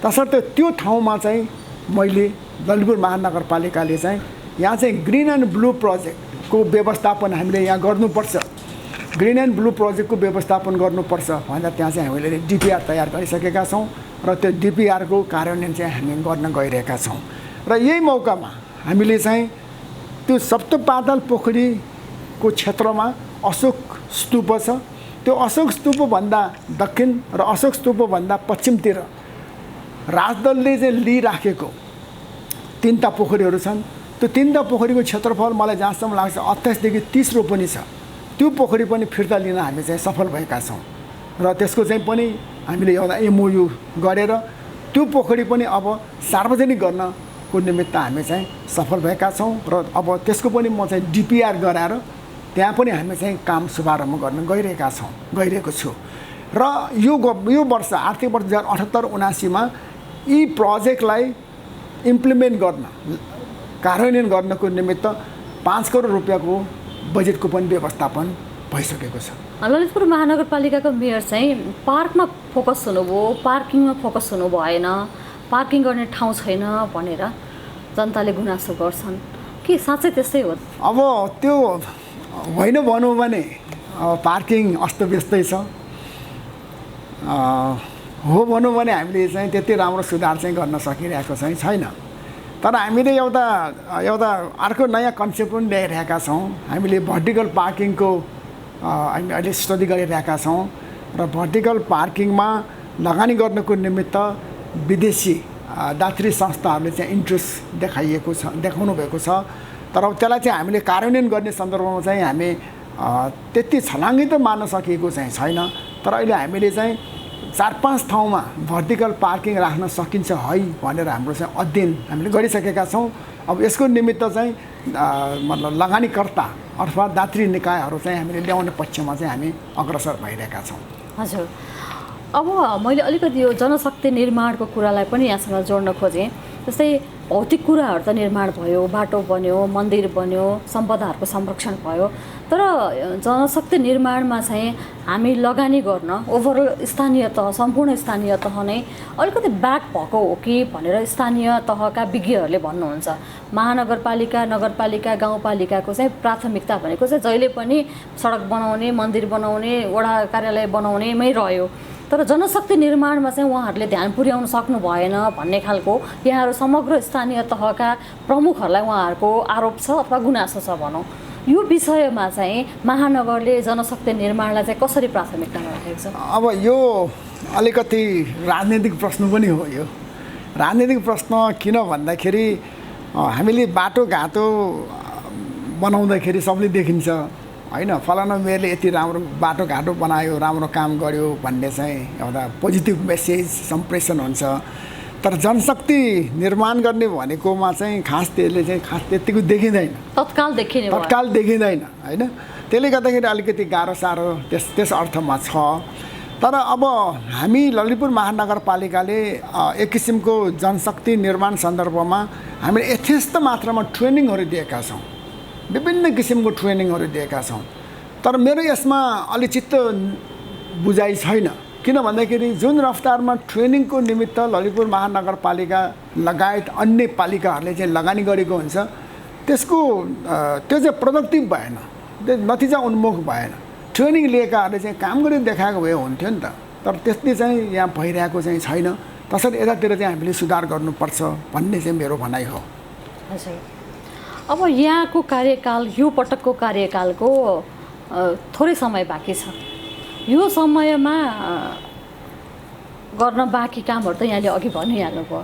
तसर्थ त्यो ठाउँमा चाहिँ मैले ललितपुर महानगरपालिकाले चाहिँ यहाँ चाहिँ ग्रिन एन्ड ब्लू प्रोजेक्टको व्यवस्थापन हामीले यहाँ गर्नुपर्छ, ग्रिन एन्ड ब्लू प्रोजेक्टको व्यवस्थापन गर्नुपर्छ भनेर त्यहाँ चाहिँ हामीले डिपिआर तयार गरिसकेका छौँ र त्यो डिपिआरको कार्यान्वयन चाहिँ हामी गर्न गइरहेका छौँ। र यही मौकामा हामीले चाहिँ त्यो सप्तपाताल पोखरीको क्षेत्रमा अशोक स्तूप छ, त्यो अशोक स्तूपभन्दा दक्षिण र अशोक स्तूपभन्दा पश्चिमतिर राजदलले चाहिँ लिइराखेको 3टा पोखरीहरू छन्। त्यो 3टा पोखरीको क्षेत्रफल मलाई जहाँसम्म लाग्छ 28 देखि 30 रोपनी छ। त्यो पोखरी पनि फिर्ता लिन हामी चाहिँ सफल भएका छौँ र त्यसको चाहिँ पनि हामीले एउटा एमओयू गरेर त्यो पोखरी पनि अब सार्वजनिक गर्नको निमित्त हामी चाहिँ सफल भएका छौँ र अब त्यसको पनि म चाहिँ डिपिआर गराएर त्यहाँ पनि हामी चाहिँ काम शुभारम्भ गर्न गइरहेको छु। र यो वर्ष आर्थिक वर्ष 2078-79मा यी प्रोजेक्टलाई इम्प्लिमेन्ट गर्न कार्यान्वयन गर्नको निमित्त 5 करोड रुपियाँको बजेटको पनि व्यवस्थापन भइसकेको छ। ललितपुर महानगरपालिकाको मेयर चाहिँ पार्कमा फोकस हुनुभयो, पार्किङमा फोकस हुनु भएन, पार्किङ गर्ने ठाउँ छैन भनेर जनताले गुनासो गर्छन् के साँच्चै त्यस्तै हो? अब त्यो होइन भनौँ भने पार्किङ अस्तव्यस्तै छ, हो भनौँ भने हामीले चाहिँ त्यति राम्रो सुधार चाहिँ गर्न सकिरहेको चाहिँ छैन। तर हामीले एउटा अर्को नयाँ कन्सेप्ट पनि ल्याइरहेका छौँ। हामीले भर्टिकल पार्किङको हामी अहिले स्टडी गरिरहेका छौँ र भर्टिकल पार्किङमा लगानी गर्नको निमित्त विदेशी दात्री संस्थाहरूले चाहिँ इन्ट्रेस्ट देखाउनु भएको छ। तर त्यसलाई चाहिँ हामीले कार्यान्वयन गर्ने सन्दर्भमा चाहिँ हामी त्यति छलाङ्गै त मार्न सकिएको चाहिँ छैन। तर अहिले हामीले चाहिँ 4-5 ठाउँमा भर्टिकल पार्किङ राख्न सकिन्छ है भनेर हाम्रो चाहिँ अध्ययन हामीले गरिसकेका छौँ। अब यसको निमित्त चाहिँ मतलब लगानीकर्ता अथवा दात्री निकायहरू चाहिँ हामीले ल्याउने पक्षमा चाहिँ हामी अग्रसर भइरहेका छौँ। हजुर, अब मैले अलिकति यो जनशक्ति निर्माणको कुरालाई पनि यहाँसँग जोड्न खोजेँ। जस्तै भौतिक कुराहरू त निर्माण भयो, बाटो बन्यो, मन्दिर बन्यो, सम्पदाहरूको संरक्षण भयो, तर जनशक्ति निर्माणमा चाहिँ हामी लगानी गर्न ओभरअल स्थानीय तह, सम्पूर्ण स्थानीय तह नै अलिकति ब्याक भएको हो कि भनेर स्थानीय तहका विज्ञहरूले भन्नुहुन्छ। महानगरपालिका, नगरपालिका, गाउँपालिकाको चाहिँ प्राथमिकता भनेको चाहिँ जहिले पनि सडक बनाउने, मन्दिर बनाउने, वडा कार्यालय बनाउनेमै रह्यो। तर जनशक्ति निर्माणमा चाहिँ उहाँहरूले ध्यान पुर्याउन सक्नु भएन भन्ने खालको यहाँहरू समग्र स्थानीय तहका प्रमुखहरूलाई उहाँहरूको आरोप छ अथवा गुनासो छ भनौँ। यो विषयमा चाहिँ महानगरले जनशक्ति निर्माणलाई चाहिँ कसरी प्राथमिकतामा राखेको छ? अब यो अलिकति राजनीतिक प्रश्न पनि हो। यो राजनीतिक प्रश्न किन भन्दाखेरि हामीले बाटोघाटो बनाउँदाखेरि सबले देखिन्छ होइन, फलाना मेयरले यति राम्रो बाटोघाटो बनायो, राम्रो काम गर्यो भन्ने चाहिँ एउटा पोजिटिभ मेसेज सम्प्रेषण हुन्छ। तर जनशक्ति निर्माण गर्ने भनेकोमा चाहिँ खास त्यसले चाहिँ खास त्यतिको देखिँदैन, तत्काल देखिँदैन होइन। त्यसले गर्दाखेरि अलिकति गाह्रो साह्रो त्यस अर्थमा छ। तर अब हामी ललितपुर महानगरपालिकाले एक किसिमको जनशक्ति निर्माण सन्दर्भमा हामीले यथेष्ट मात्रामा ट्रेनिङहरू दिएका छौँ, विभिन्न किसिमको ट्रेनिङहरू दिएका छौँ। तर मेरो यसमा अलि चित्त बुझाइ छैन, किन भन्दाखेरि जुन रफ्तारमा ट्रेनिङको निमित्त ललितपुर महानगरपालिका लगायत अन्य पालिकाहरूले चाहिँ लगानी गरेको हुन्छ त्यो चाहिँ प्रोडक्टिभ भएन, त्यो नतिजा उन्मुख भएन। ट्रेनिङ लिएकाहरूले चाहिँ काम गरी देखाएको भए हुन्थ्यो नि त, तर त्यति चाहिँ यहाँ भइरहेको चाहिँ छैन। त्यसरी यतातिर चाहिँ हामीले सुधार गर्नुपर्छ भन्ने चाहिँ मेरो भनाइ हो। हजुर, अब यहाँको कार्यकाल, यो पटकको कार्यकालको थोरै समय बाँकी छ। यो समयमा गर्न बाँकी कामहरू त यहाँले अघि भनिहाल्नुभयो,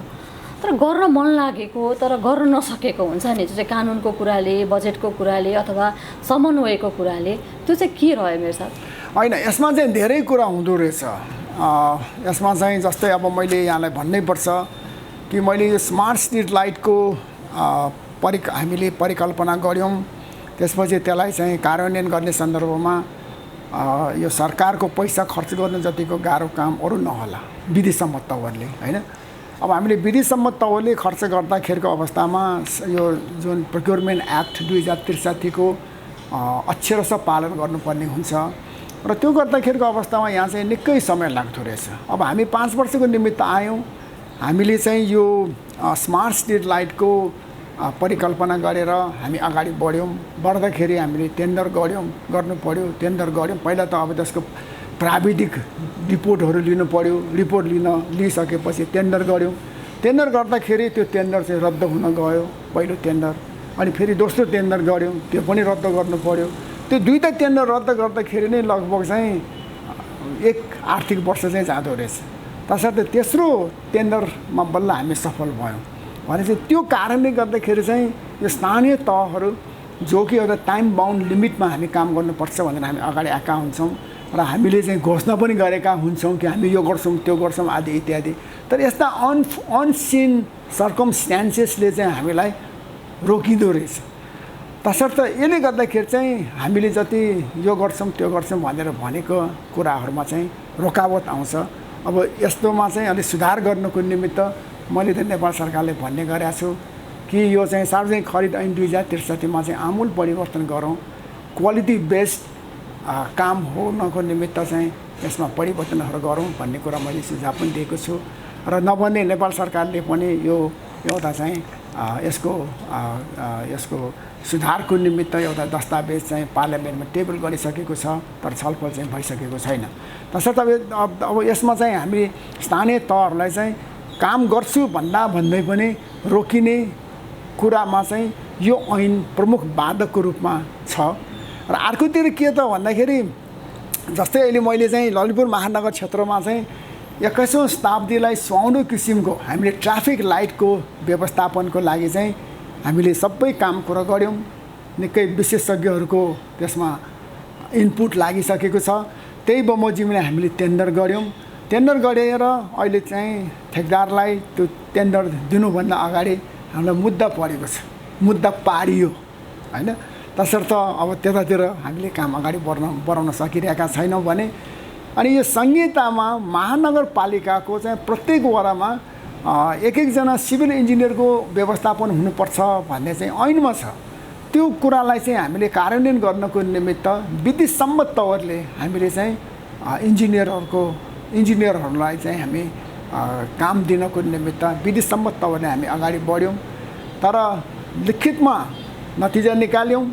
तर गर्न मन लागेको तर गर्न नसकेको हुन्छ नि, जो चाहिँ कानुनको कुराले, बजेटको कुराले अथवा समन्वयको कुराले, त्यो चाहिँ के रह्यो मेरो साथ? होइन, यसमा चाहिँ धेरै कुरा हुँदो रहेछ। यसमा चाहिँ जस्तै अब मैले यहाँलाई भन्नै पर्छ कि मैले यो स्मार्ट स्ट्रिट लाइटको हामीले परिकल्पना गऱ्यौँ। त्यसपछि त्यसलाई चाहिँ कार्यान्वयन गर्ने सन्दर्भमा यो सरकारको पैसा खर्च गर्न जतिको गाह्रो काम अरू नहोला विधिसम्मत तवरले होइन। अब हामीले विधिसम्मत तवरले खर्च गर्दाखेरिको अवस्थामा यो जुन प्रोक्योरमेन्ट एक्ट 2063 को अक्षरशः पालन गर्नुपर्ने हुन्छ र त्यो गर्दाखेरिको अवस्थामा यहाँ चाहिँ निकै समय लाग्दो रहेछ। अब हामी 5 वर्षको निमित्त आयौँ, हामीले चाहिँ यो स्मार्ट स्ट्रिट लाइटको परिकल्पना गरेर हामी अगाडि बढ्यौँ। बढ्दाखेरि हामीले टेन्डर गर्नु पर्यो, टेन्डर गऱ्यौँ। पहिला त अब त्यसको प्राविधिक रिपोर्टहरू लिनु पर्यो, रिपोर्ट लिइसकेपछि टेन्डर गऱ्यौँ। टेन्डर गर्दाखेरि त्यो टेन्डर चाहिँ रद्द हुन गयो पहिलो टेन्डर, अनि फेरि दोस्रो टेन्डर गऱ्यौँ, त्यो पनि रद्द गर्नु पर्यो। त्यो दुईवटा टेन्डर रद्द गर्दाखेरि नै लगभग चाहिँ 1 आर्थिक वर्ष चाहिँ जाँदो रहेछ। तसर्थ तेस्रो टेन्डरमा बल्ल हामी सफल भयौँ। भनेपछि त्यो कारणले गर्दाखेरि चाहिँ यो स्थानीय तहहरू जो कि एउटा टाइम बााउन्ड लिमिटमा हामी काम गर्नुपर्छ भनेर हामी अगाडि आएका हुन्छौँ र हामीले चाहिँ घोषणा पनि गरेका हुन्छौँ कि हामी यो गर्छौँ त्यो गर्छौँ आदि इत्यादि। तर यस्ता अनसिन सर्कमस्ट्यान्सेसले चाहिँ हामीलाई रोकिँदो रहेछ। तसर्थ यसले गर्दाखेरि चाहिँ हामीले जति यो गर्छौँ त्यो गर्छौँ भनेर भनेको कुराहरूमा चाहिँ रोकावट आउँछ। अब यस्तोमा चाहिँ अलिक सुधार गर्नको निमित्त मैले त नेपाल सरकारले भन्ने गरेको छु कि यो चाहिँ सार्वजनिक खरिद ऐन 2063 मा चाहिँ आमूल परिवर्तन गरौँ, क्वालिटी बेस्ड काम हुनको निमित्त चाहिँ यसमा परिवर्तनहरू गरौँ भन्ने कुरा मैले सुझाव पनि दिएको छु। र नभने नेपाल सरकारले पनि यो एउटा चाहिँ यसको सुधारको निमित्त एउटा दस्तावेज चाहिँ पार्लियामेन्टमा टेबल गरिसकेको छ, तर छलफल चाहिँ भइसकेको छैन। तसर्थ अब यसमा चाहिँ हामी स्थानीय तहहरूलाई चाहिँ काम गर्छु भन्दै पनि रोकिने कुरामा चाहिँ यो ऐन प्रमुख बाधकको रूपमा छ। र अर्कोतिर के त भन्दाखेरि जस्तै अहिले मैले चाहिँ ललितपुर महानगर क्षेत्रमा चाहिँ 21औं शताब्दीलाई सुहाउँदो किसिमको हामीले ट्राफिक लाइटको व्यवस्थापनको लागि चाहिँ हामीले सबै काम कुरा गऱ्यौँ। निकै विशेषज्ञहरूको त्यसमा इनपुट लागिसकेको छ। त्यही बमोजिमले हामीले टेन्डर गऱ्यौँ। टेन्डर गरेर अहिले चाहिँ ठेकदारलाई त्यो टेन्डर दिनुभन्दा अगाडि हामीलाई मुद्दा परेको छ, मुद्दा पारियो होइन। तसर्थ अब त्यतातिर हामीले काम अगाडि बढाउन सकिरहेका छैनौँ भने अनि यो संहितामा महानगरपालिकाको चाहिँ प्रत्येक वडामा एकजना सिभिल इन्जिनियरको व्यवस्थापन हुनुपर्छ भन्ने चाहिँ ऐनमा छ। त्यो कुरालाई चाहिँ हामीले कार्यान्वयन गर्नको निमित्त विधिसम्मत तवरले हामीले चाहिँ इन्जिनियरहरूलाई चाहिँ हामी काम दिनको निमित्त विधिसम्मत तवरले हामी अगाडि बढ्यौँ। तर लिखितमा नतिजा निकाल्यौँ।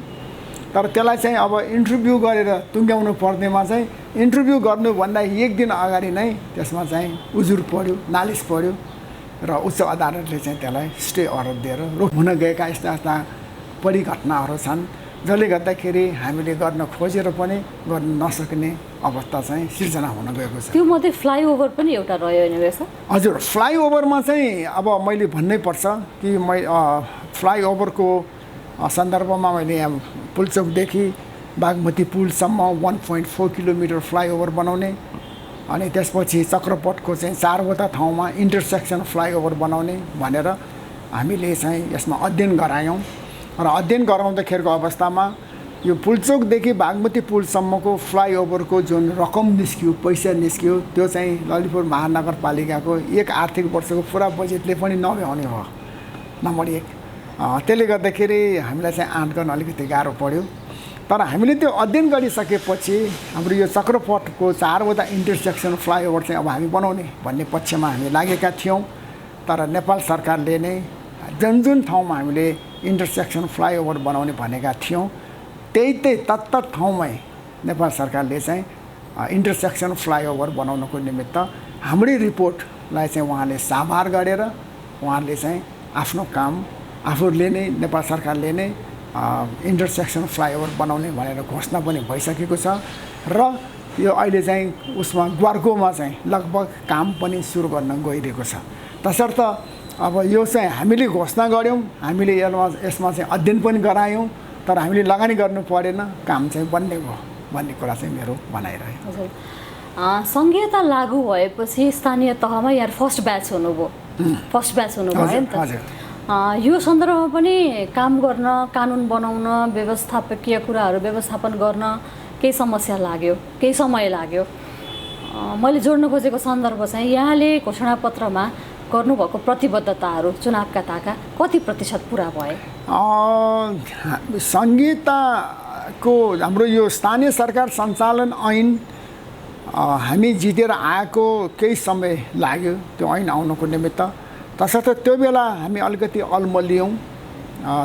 तर त्यसलाई चाहिँ अब इन्टरभ्यू गरेर टुङ्ग्याउनु पर्नेमा चाहिँ इन्टरभ्यू गर्नुभन्दा 1 दिन अगाडि नै त्यसमा चाहिँ उजुर पर्यो, नालिस पर्यो र उच्च अदालतले चाहिँ त्यसलाई स्टे अर्डर दिएर हुन गएका यस्ता परिघटनाहरू छन् जसले गर्दाखेरि हामीले गर्न खोजेर पनि गर्न नसक्ने अवस्था चाहिँ सिर्जना हुन गएको छ। त्यो मध्ये फ्लाइओभर पनि एउटा रह्यो हैन रहेछ? हजुर, फ्लाइओभरमा चाहिँ अब मैले भन्नै पर्छ कि फ्लाइओभरको सन्दर्भमा मैले यहाँ पुलचोकदेखि बागमती पुलसम्म 1.4 किलोमिटर फ्लाइओभर बनाउने, अनि त्यसपछि चक्रपथको चाहिँ 4वटा ठाउँमा इन्टरसेक्सन फ्लाइओभर बनाउने भनेर हामीले चाहिँ यसमा अध्ययन गरायौँ। र अध्ययन गराउँदाखेरिको अवस्थामा यो पुलचोकदेखि बागमती पुलसम्मको फ्लाइओभरको जुन रकम निस्कियो, पैसा निस्कियो, त्यो चाहिँ ललितपुर महानगरपालिकाको 1 आर्थिक वर्षको पुरा बजेटले पनि नभ्याउने हो, नम्बर 1। त्यसले गर्दाखेरि हामीलाई चाहिँ आँट गर्न अलिकति गाह्रो पर्यो। तर हामीले त्यो अध्ययन गरिसकेपछि हाम्रो यो चक्रपथको 4वटा इन्टरसेक्सन फ्लाइओभर चाहिँ अब हामी बनाउने भन्ने पक्षमा हामी लागेका थियौँ। तर नेपाल सरकारले नै जुन ठाउँमा हामीले इन्टरसेक्सन फ्लाइओभर बनाउने भनेका थियौँ त्यही तत्त ठाउँमै नेपाल सरकारले चाहिँ इन्टरसेक्सन फ्लाइओभर बनाउनको निमित्त हाम्रै रिपोर्टलाई चाहिँ उहाँले साभार गरेर उहाँले चाहिँ आफ्नो काम आफूले नै नेपाल सरकारले नै इन्टरसेक्सन फ्लाइओभर बनाउने भनेर घोषणा पनि भइसकेको छ। र यो अहिले चाहिँ उसमा ग्वार्कोमा चाहिँ लगभग काम पनि सुरु गर्न गइरहेको छ। तसर्थ अब यो चाहिँ हामीले घोषणा गऱ्यौँ, हामीले यसमा चाहिँ अध्ययन पनि गरायौँ, तर हामीले लगानी गर्नु परेन, काम चाहिँ बन्ने भयो भन्ने कुरा चाहिँ मेरो भनाइरह्यो। हजुर, संहिता लागू भएपछि स्थानीय तहमा यार फर्स्ट ब्याच हुनुभयो नि त? यो सन्दर्भमा पनि काम गर्न, कानुन बनाउन, व्यवस्थापकीय कुराहरू व्यवस्थापन गर्न केही समस्या लाग्यो, केही समय लाग्यो। मैले जोड्न खोजेको सन्दर्भ चाहिँ यहाँले घोषणापत्रमा गर्नुभएको प्रतिबद्धताहरू चुनावका ताका कति प्रतिशत पुरा भए? संहिताको हाम्रो यो स्थानीय सरकार सञ्चालन ऐन हामी जितेर आएको केही समय लाग्यो त्यो ऐन आउनको निमित्त। तसर्थ त्यो बेला हामी अलिकति अल्मलियौँ,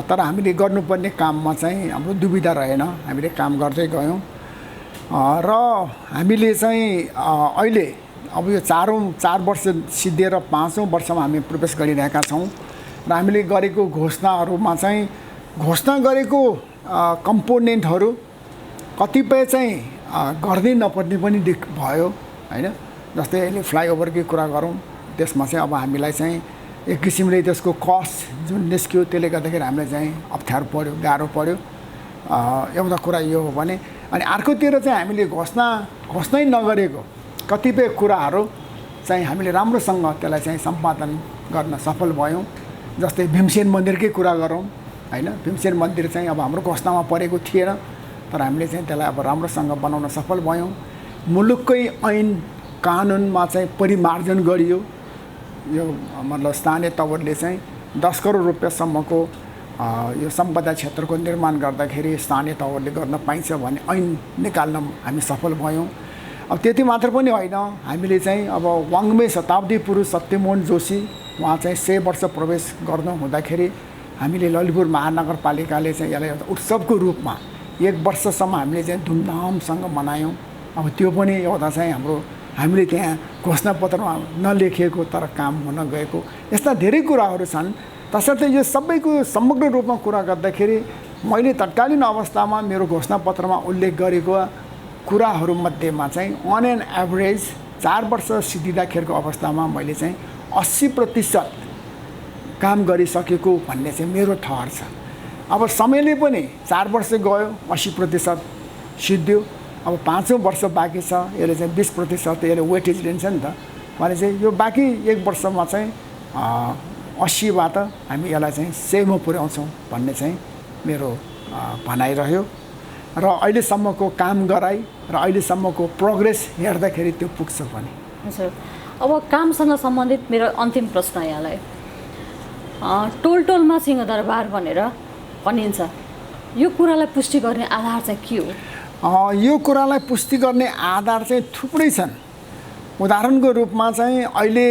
तर हामीले गर्नुपर्ने काममा चाहिँ हाम्रो दुविधा रहेन, हामीले काम गर्दै गयौँ र हामीले चाहिँ अहिले अब यो 4 वर्ष सिद्धिएर 5औं वर्षमा हामी प्रवेश गरिरहेका छौँ र हामीले गरेको घोषणाहरूमा चाहिँ घोषणा गरेको कम्पोनेन्टहरू कतिपय चाहिँ गर्दै नपर्ने पनि भयो हैन। जस्तै अहिले फ्लाइओभरकै कुरा गरौँ, त्यसमा चाहिँ अब हामीलाई चाहिँ एक किसिमले त्यसको कस्ट जुन निस्क्यो त्यसले गर्दाखेरि हामीलाई चाहिँ अप्ठ्यारो पर्यो, गाह्रो पर्यो। एउटा कुरा यो हो भने, अनि अर्कोतिर चाहिँ हामीले घोषणै नगरेको कतिपय कुराहरू चाहिँ हामीले राम्रोसँग त्यसलाई चाहिँ सम्पादन गर्न सफल भयौँ। जस्तै भीमसेन मन्दिरकै कुरा गरौँ हैन, भीमसेन मन्दिर चाहिँ अब हाम्रो घोषणामा परेको थिएन, तर हामीले चाहिँ त्यसलाई अब राम्रोसँग बनाउन सफल भयौँ। मुलुककै ऐन कानुनमा चाहिँ परिमार्जन गरियो। यो मतलब स्थानीय तवरले चाहिँ 10 करोड रुपियाँसम्मको यो सम्पदा क्षेत्रको निर्माण गर्दाखेरि स्थानीय तवरले गर्न पाइन्छ भन्ने ऐन निकाल्न हामी सफल भयौँ। अब त्यति मात्र पनि होइन, हामीले चाहिँ अब वाङ्मय शताब्दी पुरुष सत्यमोहन जोशी उहाँ चाहिँ 100 वर्ष प्रवेश गर्नु हुँदाखेरि हामीले ललितपुर महानगरपालिकाले चाहिँ यसलाई एउटा उत्सवको रूपमा 1 वर्षसम्म हामीले चाहिँ धुमधामसँग मनायौँ। अब त्यो पनि एउटा चाहिँ हाम्रो हामीले त्यहाँ घोषणापत्रमा नलेखिएको तर काम हुन गएको यस्ता धेरै कुराहरू छन्। तसर्थ यो सबैको समग्र रूपमा कुरा गर्दाखेरि मैले तत्कालीन अवस्थामा मेरो घोषणापत्रमा उल्लेख गरेको कुराहरूमध्येमा चाहिँ अन एन एभरेज 4 वर्ष सिद्धिँदाखेरिको अवस्थामा मैले चाहिँ 80% काम गरिसकेको भन्ने चाहिँ मेरो ठहर छ। अब समयले पनि 4 वर्ष गयो, 80% सिद्धियो। अब 5औं वर्ष बाँकी छ, यसले चाहिँ 20% यसले वेटेज लिन्छ नि त। भने चाहिँ यो बाँकी 1 वर्षमा चाहिँ 80बाट हामी यसलाई चाहिँ 100मा पुर्याउँछौँ भन्ने चाहिँ मेरो भनाइरह्यो र अहिलेसम्मको काम गराइ र अहिलेसम्मको प्रोग्रेस हेर्दाखेरि त्यो पुग्छ पनि। हजुर, अब कामसँग सम्बन्धित मेरो अन्तिम प्रश्न यहाँलाई, टोलमा सिंहदरबार भनेर भनिन्छ, यो कुरालाई पुष्टि गर्ने आधार चाहिँ के हो? यो कुरालाई पुष्टि गर्ने आधार चाहिँ थुप्रै छन्। उदाहरणको रूपमा चाहिँ अहिले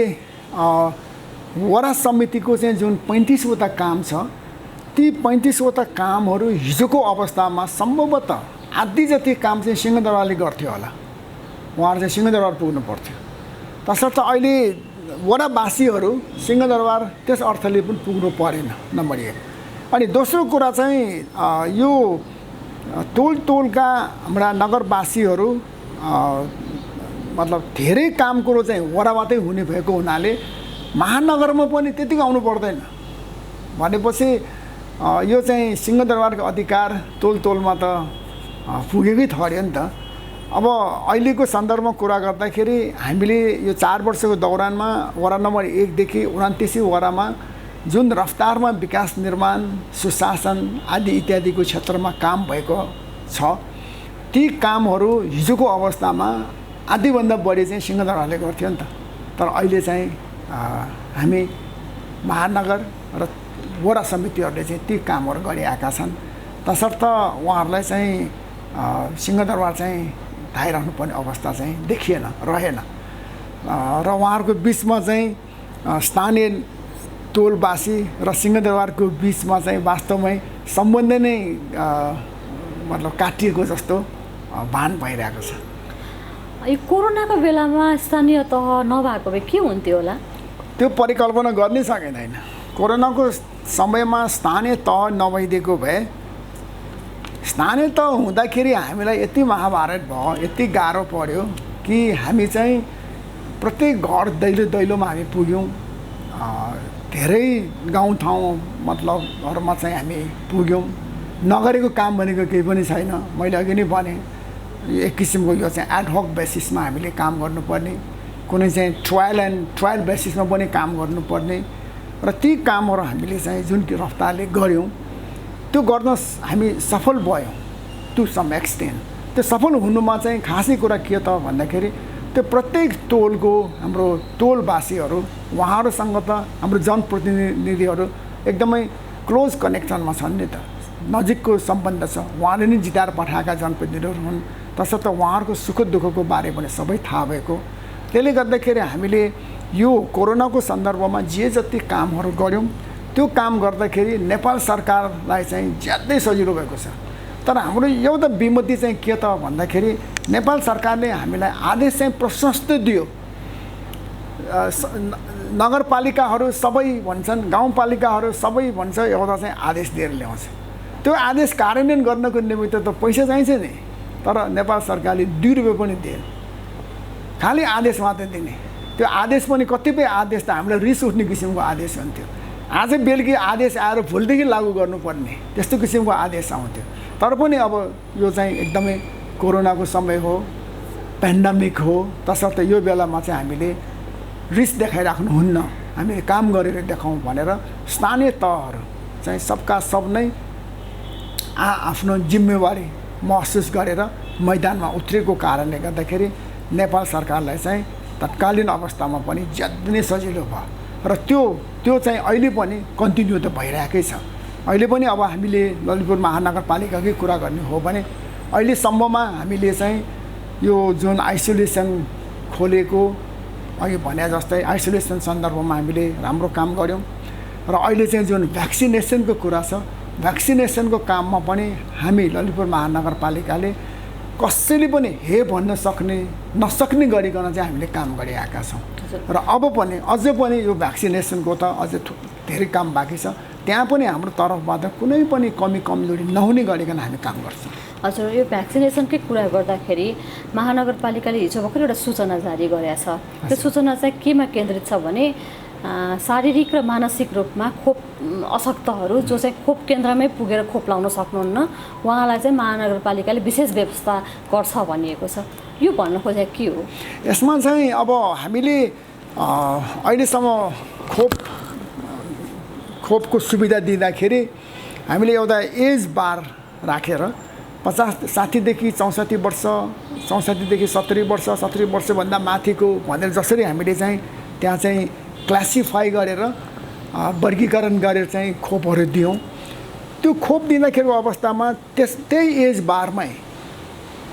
वडा समितिको चाहिँ जुन 35वटा काम छ, ती 35वटा कामहरू हिजोको अवस्थामा सम्भवतः आधी जति काम चाहिँ सिंहदरबारले गर्थ्यो होला, उहाँहरू चाहिँ सिंहदरबार पुग्नु पर्थ्यो। तसर्थ अहिले वडावासीहरू सिंहदरबार त्यस अर्थले पनि पुग्नु परेन, नम्बर 1। अनि दोस्रो कुरा चाहिँ यो टोलका हाम्रा नगरवासीहरू मतलब धेरै काम कुरो चाहिँ वडाबाटै हुने भएको हुनाले महानगरमा पनि त्यतिको आउनु पर्दैन भनेपछि यो चाहिँ सिंहदरबारको अधिकार टोलमा त पुगेकै थर्यो नि त। अब अहिलेको सन्दर्भमा कुरा गर्दाखेरि हामीले यो 4 वर्षको दौरानमा वडा नम्बर 1 देखि 29 वडामा जुन रफ्तारमा विकास निर्माण सुशासन आदि इत्यादिको क्षेत्रमा काम भएको छ, ती कामहरू हिजोको अवस्थामा आधीभन्दा बढी चाहिँ सिंहदरबारले गर्थ्यो नि त। तर अहिले चाहिँ हामी महानगर र वडा समितिहरूले चाहिँ ती कामहरू गरिआएका छन्। तसर्थ उहाँहरूलाई चाहिँ सिंहदरबार चाहिँ धाइराख्नु पर्ने अवस्था चाहिँ देखिएन, रहेन र उहाँहरूको बिचमा चाहिँ स्थानीय टोलवासी र सिंहदरबारको बिचमा चाहिँ वास्तवमै सम्बन्ध नै मतलब काटिएको जस्तो भान भइरहेको छ। यो कोरोनाको बेलामा स्थानीय तह नभएको भए के हुन्थ्यो होला? त्यो परिकल्पना गर्नै सकिँदैन। कोरोनाको समयमा स्थानीय तह नभइदिएको भए, स्थानीय तह हुँदाखेरि हामीलाई यति महाभारत भयो, यति गाह्रो पर्यो कि हामी चाहिँ प्रत्येक घर दैलोमा हामी पुग्यौँ। धेरै गाउँठाउँ मतलबहरूमा चाहिँ हामी पुग्यौँ। नगरेको काम भनेको केही पनि छैन। मैले अघि नै भने एक किसिमको यो चाहिँ एडहक बेसिसमा हामीले काम गर्नुपर्ने, कुनै चाहिँ ट्रायल बेसिसमा पनि काम गर्नुपर्ने र ती कामहरू हामीले चाहिँ जुन रफ्तारले गऱ्यौँ त्यो गर्न हामी सफल भयौँ टु सम एक्सटेन्ट। त्यो सफल हुनुमा चाहिँ खासै कुरा के त भन्दाखेरि त्यो प्रत्येक टोलको हाम्रो टोलवासीहरू उहाँहरूसँग त हाम्रो जनप्रतिनिधिहरू एकदमै क्लोज कनेक्सनमा छन् नि त, नजिकको सम्बन्ध छ। उहाँले नै जिताएर पठाएका जनप्रतिनिधिहरू हुन्, तसर्थ उहाँहरूको सुख दुःखको बारे पनि सबै थाहा भएको। त्यसले गर्दाखेरि हामीले यो कोरोनाको सन्दर्भमा जे जति कामहरू गऱ्यौँ त्यो काम गर्दाखेरि नेपाल सरकारलाई चाहिँ ज्यादै सजिलो भएको छ। तर हाम्रो एउटा विमति चाहिँ के त भन्दाखेरि नेपाल सरकारले हामीलाई आदेश चाहिँ प्रशस्त दियो। नगरपालिकाहरू सबै भन्छन्, गाउँपालिकाहरू सबै भन्छ, एउटा चाहिँ आदेश दिएर ल्याउँछ। त्यो आदेश कार्यान्वयन गर्नको निमित्त त पैसा चाहिन्छ नि, तर नेपाल सरकारले 2 रुपियाँ पनि दिएन, खालि आदेश मात्रै दिने। त्यो आदेश पनि कतिपय आदेश त हामीलाई रिस उठ्ने किसिमको आदेश हुन्थ्यो। आज बेलुकी आदेश आएर भोलिदेखि लागू गर्नुपर्ने त्यस्तो किसिमको आदेश आउँथ्यो। तर पनि अब यो चाहिँ एकदमै कोरोनाको समय हो, पेन्डेमिक हो, तसर्थ यो बेलामा चाहिँ हामीले रिस देखाइराख्नुहुन्न, हामीले काम गरेर देखाउँ भनेर स्थानीय तहहरू चाहिँ सबका सब नै आफ्नो जिम्मेवारी महसुस गरेर मैदानमा उत्रेको कारणले गर्दाखेरि नेपाल सरकारलाई चाहिँ तत्कालीन अवस्थामा पनि ज्यादै नै सजिलो भयो। र त्यो चाहिँ अहिले पनि कन्टिन्यू त भइरहेकै छ। अहिले पनि अब हामीले ललितपुर महानगरपालिकाकै कुरा गर्ने हो भने अहिलेसम्ममा हामीले चाहिँ यो जुन आइसोलेसन खोलेको अघि भने जस्तै आइसोलेसन सन्दर्भमा हामीले राम्रो काम गऱ्यौँ। र अहिले चाहिँ जुन भ्याक्सिनेसनको कुरा छ, भ्याक्सिनेसनको काममा पनि हामी ललितपुर महानगरपालिकाले कसैले पनि हे भन्न नसक्ने गरिकन चाहिँ हामीले काम गरिरहेका छौँ। र अब पनि अझै पनि यो भ्याक्सिनेसनको त अझै धेरै काम बाँकी छ। त्यहाँ पनि हाम्रो तर्फबाट कुनै पनि कमजोरी नहुने गरिकन हामी काम गर्छौँ। हजुर, यो भ्याक्सिनेसनकै कुरा गर्दाखेरि महानगरपालिकाले हिजो भर्खर एउटा सूचना जारी गरेको छ। त्यो सूचना चाहिँ केमा केन्द्रित छ भने शारीरिक र मानसिक रूपमा खोप अशक्तहरू जो चाहिँ खोप केन्द्रमै पुगेर खोप लाउन सक्नुहुन्न उहाँलाई चाहिँ महानगरपालिकाले विशेष व्यवस्था गर्छ भनिएको छ। यो भन्न खोजेको के हो? यसमा चाहिँ अब हामीले अहिलेसम्म खोपको सुविधा दिँदाखेरि हामीले एउटा एज बार राखेर 60देखि 64 वर्ष, 64देखि 70 वर्ष, 70 वर्षभन्दा माथिको भनेर जसरी हामीले चाहिँ त्यहाँ चाहिँ क्लासिफाई गरेर वर्गीकरण गरेर चाहिँ खोपहरू दियौँ। त्यो खोप दिँदाखेरिको अवस्थामा त्यही एज बारमै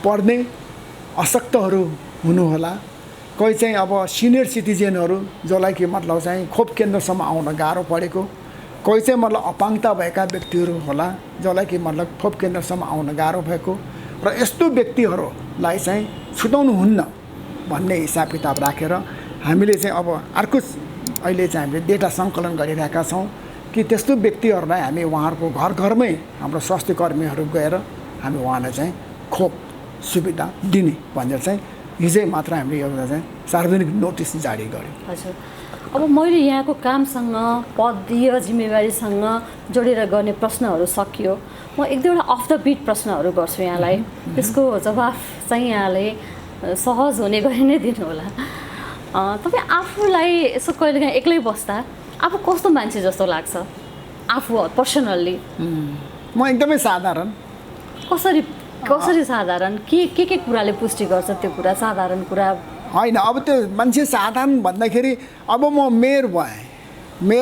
पर्ने अशक्तहरू हुनुहोला, कोही चाहिँ अब सिनियर सिटिजनहरू जसलाई कि मतलब चाहिँ खोप केन्द्रसम्म आउन गाह्रो परेको, कोही चाहिँ मतलब अपाङ्गता भएका व्यक्तिहरू होला जसलाई कि मतलब खोप केन्द्रसम्म आउन गाह्रो भएको, र यस्तो व्यक्तिहरूलाई चाहिँ छुटाउनुहुन्न भन्ने हिसाब किताब राखेर हामीले चाहिँ अब अर्को अहिले चाहिँ हामीले डेटा सङ्कलन गरिरहेका छौँ कि त्यस्तो व्यक्तिहरूलाई हामी उहाँहरूको घरमै हाम्रो स्वास्थ्य कर्मीहरू गएर हामी उहाँलाई चाहिँ खोप सुविधा दिने भनेर चाहिँ हिजै मात्र हामीले एउटा चाहिँ सार्वजनिक नोटिस जारी गर्यौँ। हजुर, अब मैले यहाँको कामसँग पदीय जिम्मेवारीसँग जोडेर गर्ने प्रश्नहरू सकियो। म एक दुईवटा अफ द बिट प्रश्नहरू गर्छु यहाँलाई, त्यसको जवाफ चाहिँ यहाँले सहज हुने गरी नै दिनुहोला। तपाईँ आफूलाई यसो कहिलेकाहीँ एक्लै बस्दा आफू कस्तो मान्छे जस्तो लाग्छ आफू पर्सनल्ली? म एकदमै साधारण। कसरी साधारण? के कुराले पुष्टि गर्छ त्यो कुरा साधारण कुरा? होइन, अब त्यो मान्छे साधारण भन्दाखेरि अब म मेयर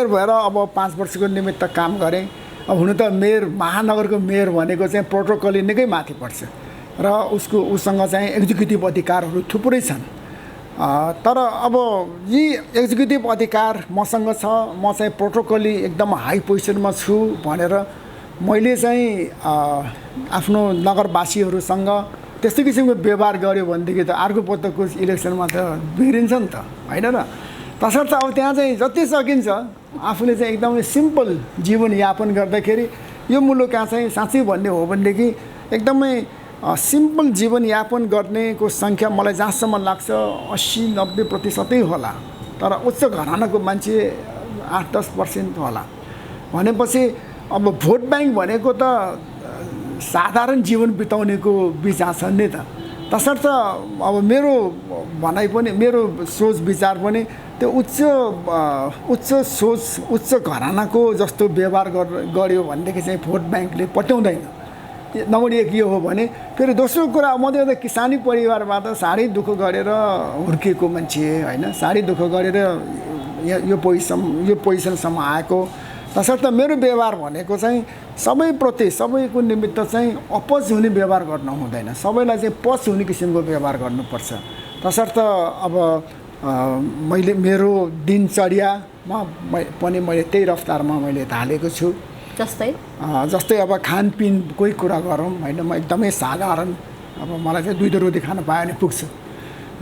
भएर अब 5 वर्षको निमित्त काम गरेँ। अब हुनु त महानगरको मेयर भनेको चाहिँ प्रोटोकल निकै माथि पर्छ र उसँग चाहिँ एक्जिक्युटिभ अधिकारहरू थुप्रै छन्। तर अब यी एक्जिक्युटिभ अधिकार मसँग छ, म चाहिँ प्रोटोकली एकदम हाई पोजिसनमा छु भनेर मैले चाहिँ आफ्नो नगरवासीहरूसँग त्यस्तो किसिमको व्यवहार गर्यो भनेदेखि त अर्को पटकको इलेक्सनमा त बिग्रिन्छ नि त, होइन र? तसर्थ अब त्यहाँ चाहिँ जति सकिन्छ आफूले चाहिँ एकदमै सिम्पल जीवनयापन गर्दाखेरि यो मुलुकमा चाहिँ साँच्चै भन्ने हो भनेदेखि एकदमै सिम्पल जीवनयापन गर्नेको सङ्ख्या मलाई जहाँसम्म लाग्छ 80-90% होला। तर उच्च घरानाको मान्छे 8-10% होला। भनेपछि अब भोट ब्याङ्क भनेको त साधारण जीवन बिताउनेको विचार छ नि त। तर तसर्थ अब मेरो भनाइ पनि मेरो सोच विचार पनि त्यो उच्च सोच उच्च घरानाको जस्तो व्यवहार गर्यो भनेदेखि चाहिँ भोट ब्याङ्कले पट्याउँदैन। नम्बर 1 यो हो भने फेरि दोस्रो कुरा म त एउटा किसानी परिवारबाट साह्रै दुःख गरेर हुर्किएको मान्छे होइन, साह्रै दुःख गरेर यो पोजिसनसम्म आएको। तसर्थ मेरो व्यवहार भनेको चाहिँ सबैप्रति सबैको निमित्त चाहिँ अपोज हुने व्यवहार गर्नु हुँदैन, सबैलाई चाहिँ पच हुने किसिमको व्यवहार गर्नुपर्छ। तसर्थ अब मैले मेरो दिनचर्यामा पनि मैले त्यही रफ्तारमा मैले थालेको छु। जस्तै अब खानपिनकै कुरा गरौँ होइन, म एकदमै साधारण, अब मलाई चाहिँ 2 रोटी खान पायो भने पुग्छ।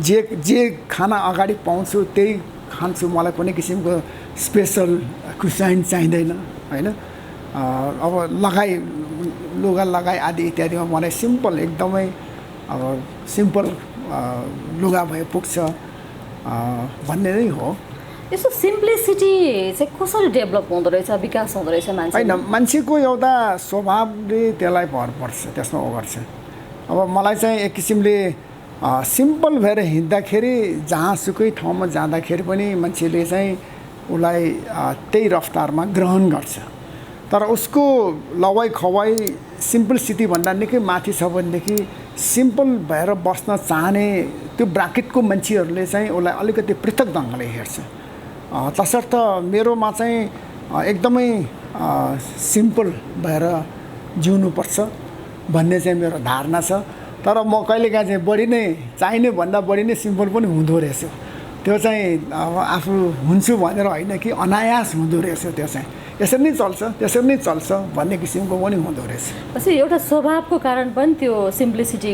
जे खाना अगाडि पाउँछु त्यही खान्छु, मलाई कुनै किसिमको स्पेसल कुसाइन चाहिँदैन होइन। अब लुगा लगाइ आदि इत्यादिमा मलाई सिम्पल एकदमै अब सिम्पल लुगा भए पुग्छ भन्ने नै हो। यसो सिम्प्लिसिटी चाहिँ कसरी डेभलप हुँदो रहेछ, विकास हुँदो रहेछ मान्छे? होइन, मान्छेको एउटा स्वभावले त्यसलाई भर पर्छ, त्यसमा उ गर्छ। अब मलाई चाहिँ एक किसिमले सिम्पल भएर हिँड्दाखेरि जहाँसुकै ठाउँमा जाँदाखेरि पनि मान्छेले चाहिँ उसलाई त्यही रफ्तारमा ग्रहण गर्छ। तर उसको लवाई खवाई सिम्पलिसिटी भन्दा निकै माथि छ भनेदेखि सिम्पल भएर बस्न चाहने त्यो ब्राकेटको मान्छेहरूले चाहिँ उसलाई अलिकति पृथक ढङ्गले हेर्छ। तसर्थ मेरोमा चाहिँ एकदमै सिम्पल भएर जिउनुपर्छ भन्ने चाहिँ मेरो धारणा छ। तर म कहिलेकाहीँ चाहिँ बढी नै चाहिने भन्दा बढी नै सिम्पल पनि हुँदो रहेछ। त्यो चाहिँ अब आफू हुन्छु भनेर होइन कि अनायास हुँदो रहेछ, त्यो चाहिँ यसरी नै चल्छ भन्ने किसिमको पनि हुँदो रहेछ। पछि एउटा स्वभावको कारण पनि त्यो सिम्प्लिसिटी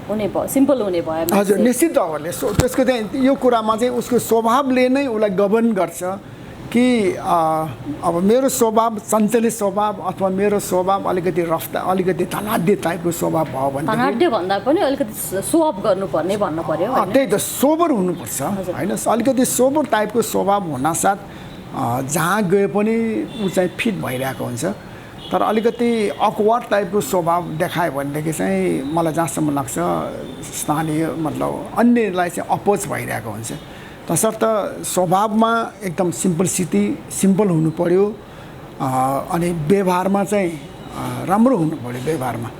हुने भयो, सिम्पल हुने भयो। हजुर, निश्चित तवरले त्यसको चाहिँ यो कुरामा चाहिँ उसको स्वभावले नै उसलाई गभर्न गर्छ कि अब मेरो स्वभाव चञ्चले स्वभाव अथवा मेरो स्वभाव अलिकति अलिकति धनाढ्य टाइपको स्वभाव भयो भने धनाढ्य भन्दा पनि अलिकति सो अफ गर्नुपर्ने भन्नु पर्यो। त्यही त, सोबर हुनुपर्छ होइन, अलिकति सोबर टाइपको स्वभाव हुनासाथ जहाँ गए पनि ऊ चाहिँ फिट भइरहेको हुन्छ। तर अलिकति अकवर्ड टाइपको स्वभाव देखायो भनेदेखि चाहिँ मलाई जहाँसम्म लाग्छ स्थानीय मतलब अन्यलाई चाहिँ अपोज भइरहेको हुन्छ। तसर्थ स्वभावमा एकदम सिम्पल हुनु पर्यो अनि व्यवहारमा चाहिँ राम्रो हुनु पर्यो। व्यवहारमा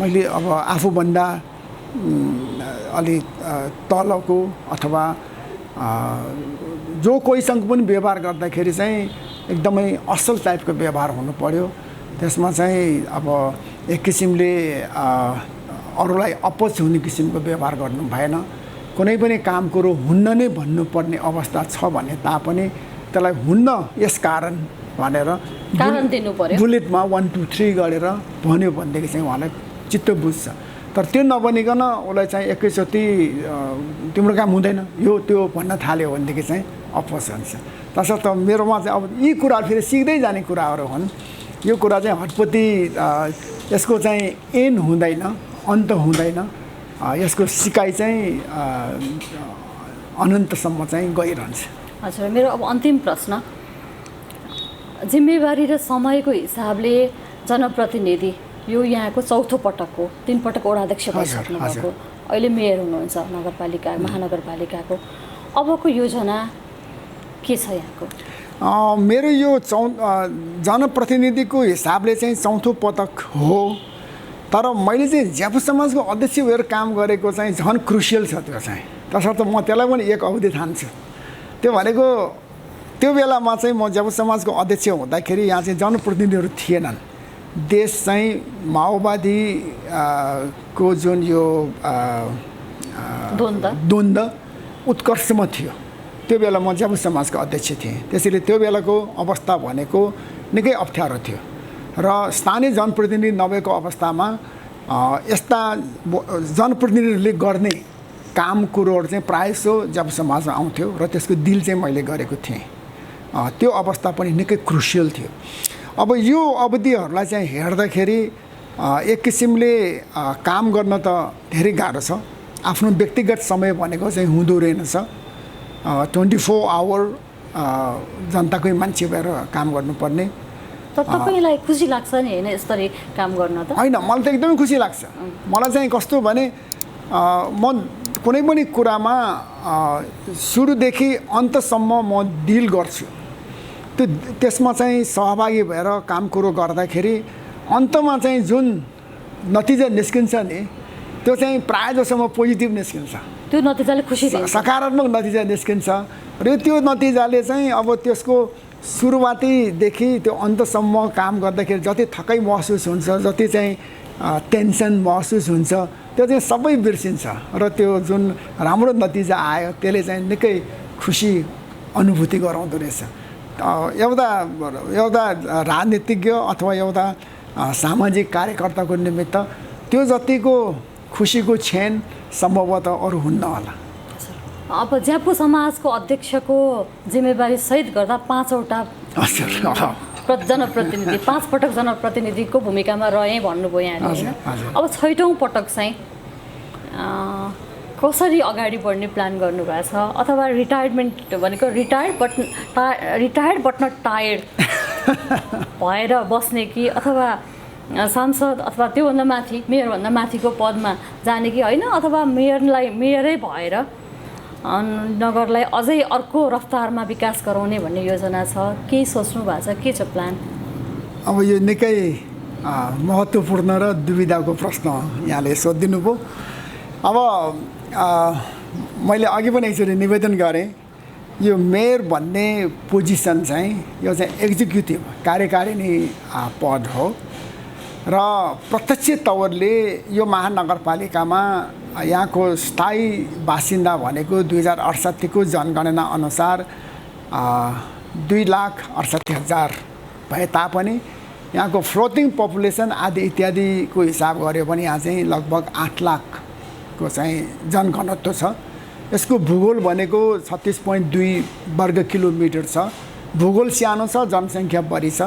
मैले अब आफूभन्दा अलि तलको अथवा जो कोहीसँग पनि व्यवहार गर्दाखेरि चाहिँ एकदमै असल टाइपको व्यवहार हुनु पर्यो। त्यसमा चाहिँ अब एक किसिमले अरूलाई अपोज हुने किसिमको व्यवहार गर्नु भएन। कुनै पनि काम कुरो हुन्न नै भन्नुपर्ने अवस्था छ भने तापनि त्यसलाई हुन्न यस कारण भनेर कारण दिनु पर्यो। बुलेटमा 1 2 3 गरेर भन्यो भनेदेखि चाहिँ उहाँलाई चित्त बुझ्छ। तर त्यो नबनिकन उसलाई चाहिँ एकैचोटि तिम्रो काम हुँदैन यो त्यो भन्न थाल्यो भनेदेखि चाहिँ अपोज हुन्छ। तसर्थ मेरोमा चाहिँ अब यी कुराहरू फेरि सिक्दै जाने कुराहरू हुन्। यो कुरा चाहिँ हटपट्टि यसको चाहिँ एन्ड हुँदैन, अन्त हुँदैन। यसको सिकाइ चाहिँ अनन्तसम्म चाहिँ गइरहन्छ। हजुर, मेरो अब अन्तिम प्रश्न, जिम्मेवारी र समयको हिसाबले जनप्रतिनिधि यो यहाँको चौथो पटक हो, 3 पटक वडा अध्यक्ष भइसक्नु भएको, अहिले मेयर हुनुहुन्छ नगरपालिका महानगरपालिकाको। अबको योजना के छ यहाँको? मेरो यो जनप्रतिनिधिको हिसाबले चाहिँ चौथो पटक हो। तर मैले चाहिँ ज्यापु समाजको अध्यक्ष भएर काम गरेको चाहिँ झन् क्रुसियल छ त्यो चाहिँ। तसर्थ म त्यसलाई पनि एक अवधि ठान्छु। त्यो भनेको त्यो बेलामा चाहिँ म ज्यापु समाजको अध्यक्ष हुँदाखेरि यहाँ चाहिँ जनप्रतिनिधिहरू थिएनन्। देश चाहिँ माओवादी को जुन यो द्वन्द्व उत्कर्षमा थियो, त्यो बेला म ज्यापु समाजको अध्यक्ष थिएँ। त्यसैले त्यो बेलाको अवस्था भनेको निकै अप्ठ्यारो थियो र स्थानीय जनप्रतिनिधि नभएको अवस्थामा यस्ता जनप्रतिनिधिहरूले गर्ने काम कुरोहरू चाहिँ प्रायःजसो ज्यापु समाजमा आउँथ्यो र त्यसको डिल चाहिँ मैले गरेको थिएँ। त्यो अवस्था पनि निकै क्रुसियल थियो। अब यो अवधिहरूलाई चाहिँ हेर्दाखेरि एक किसिमले काम गर्न त धेरै गाह्रो छ। आफ्नो व्यक्तिगत समय भनेको चाहिँ हुँदो रहेनछ। 24 आवर जनताकै मान्छे भएर काम गर्नुपर्ने। तर तपाईँलाई खुसी लाग्छ नि होइन यसरी काम गर्न? त होइन, मलाई त एकदमै खुसी लाग्छ। मलाई चाहिँ कस्तो भने म कुनै पनि कुरामा सुरुदेखि अन्तसम्म म डिल गर्छु। त्यसमा चाहिँ सहभागी भएर काम कुरो गर्दाखेरि अन्तमा चाहिँ जुन नतिजा निस्किन्छ नि त्यो चाहिँ प्रायः जसोमा पोजिटिभ निस्किन्छ, त्यो नतिजाले खुसी दिन्छ, सकारात्मक नतिजा निस्किन्छ र त्यो नतिजाले चाहिँ अब त्यसको सुरुवातीदेखि त्यो अन्तसम्म काम गर्दाखेरि जति थकाइ महसुस हुन्छ, जति चाहिँ टेन्सन महसुस हुन्छ त्यो चाहिँ सबै बिर्सिन्छ र त्यो जुन राम्रो नतिजा आयो त्यसले चाहिँ निकै खुसी अनुभूति गराउँदो रहेछ। एउटा राजनीतिज्ञ अथवा एउटा सामाजिक कार्यकर्ताको निमित्त त्यो जतिको खुसीको क्षण सम्भवतः अरू हुन्न होला। अब ज्यापु समाजको अध्यक्षको जिम्मेवारी सहित गर्दा 5वटा जनप्रतिनिधि 5 पटक जनप्रतिनिधिको भूमिकामा रहेँ भन्नुभयो यहाँले होइन? अब 6औँ पटक चाहिँ कसरी अगाडि बढ्ने प्लान गर्नुभएको छ अथवा रिटायरमेन्ट भनेको रिटायर्ड बट नट टायर्ड भएर बस्ने कि अथवा सांसद अथवा त्योभन्दा माथि मेयरभन्दा माथिको पदमा जाने कि होइन, अथवा मेयरै भएर नगरलाई अझै अर्को रफ्तारमा विकास गराउने भन्ने योजना छ? केही सोच्नु भएको छ? के छ प्लान? अब यो निकै महत्त्वपूर्ण र दुविधाको प्रश्न यहाँले सोधिदिनु भयो। अब मैले अघि पनि एकचोटि निवेदन गरेँ, यो मेयर भन्ने पोजिसन चाहिँ यो चाहिँ एक्जिक्युटिभ कार्यकारिणी पद हो र प्रत्यक्ष तवरले यो महानगरपालिकामा यहाँको स्थायी बासिन्दा भनेको 2068 जनगणना अनुसार 2,68,000 भए तापनि यहाँको फ्लोटिङ पपुलेसन आदि इत्यादिको हिसाब गऱ्यो भने यहाँ चाहिँ लगभग 8 लाखको चाहिँ जनघनत्व छ। यसको भूगोल भनेको 36.2 वर्ग किलोमिटर छ। भूगोल सानो छ, जनसङ्ख्या बढी छ,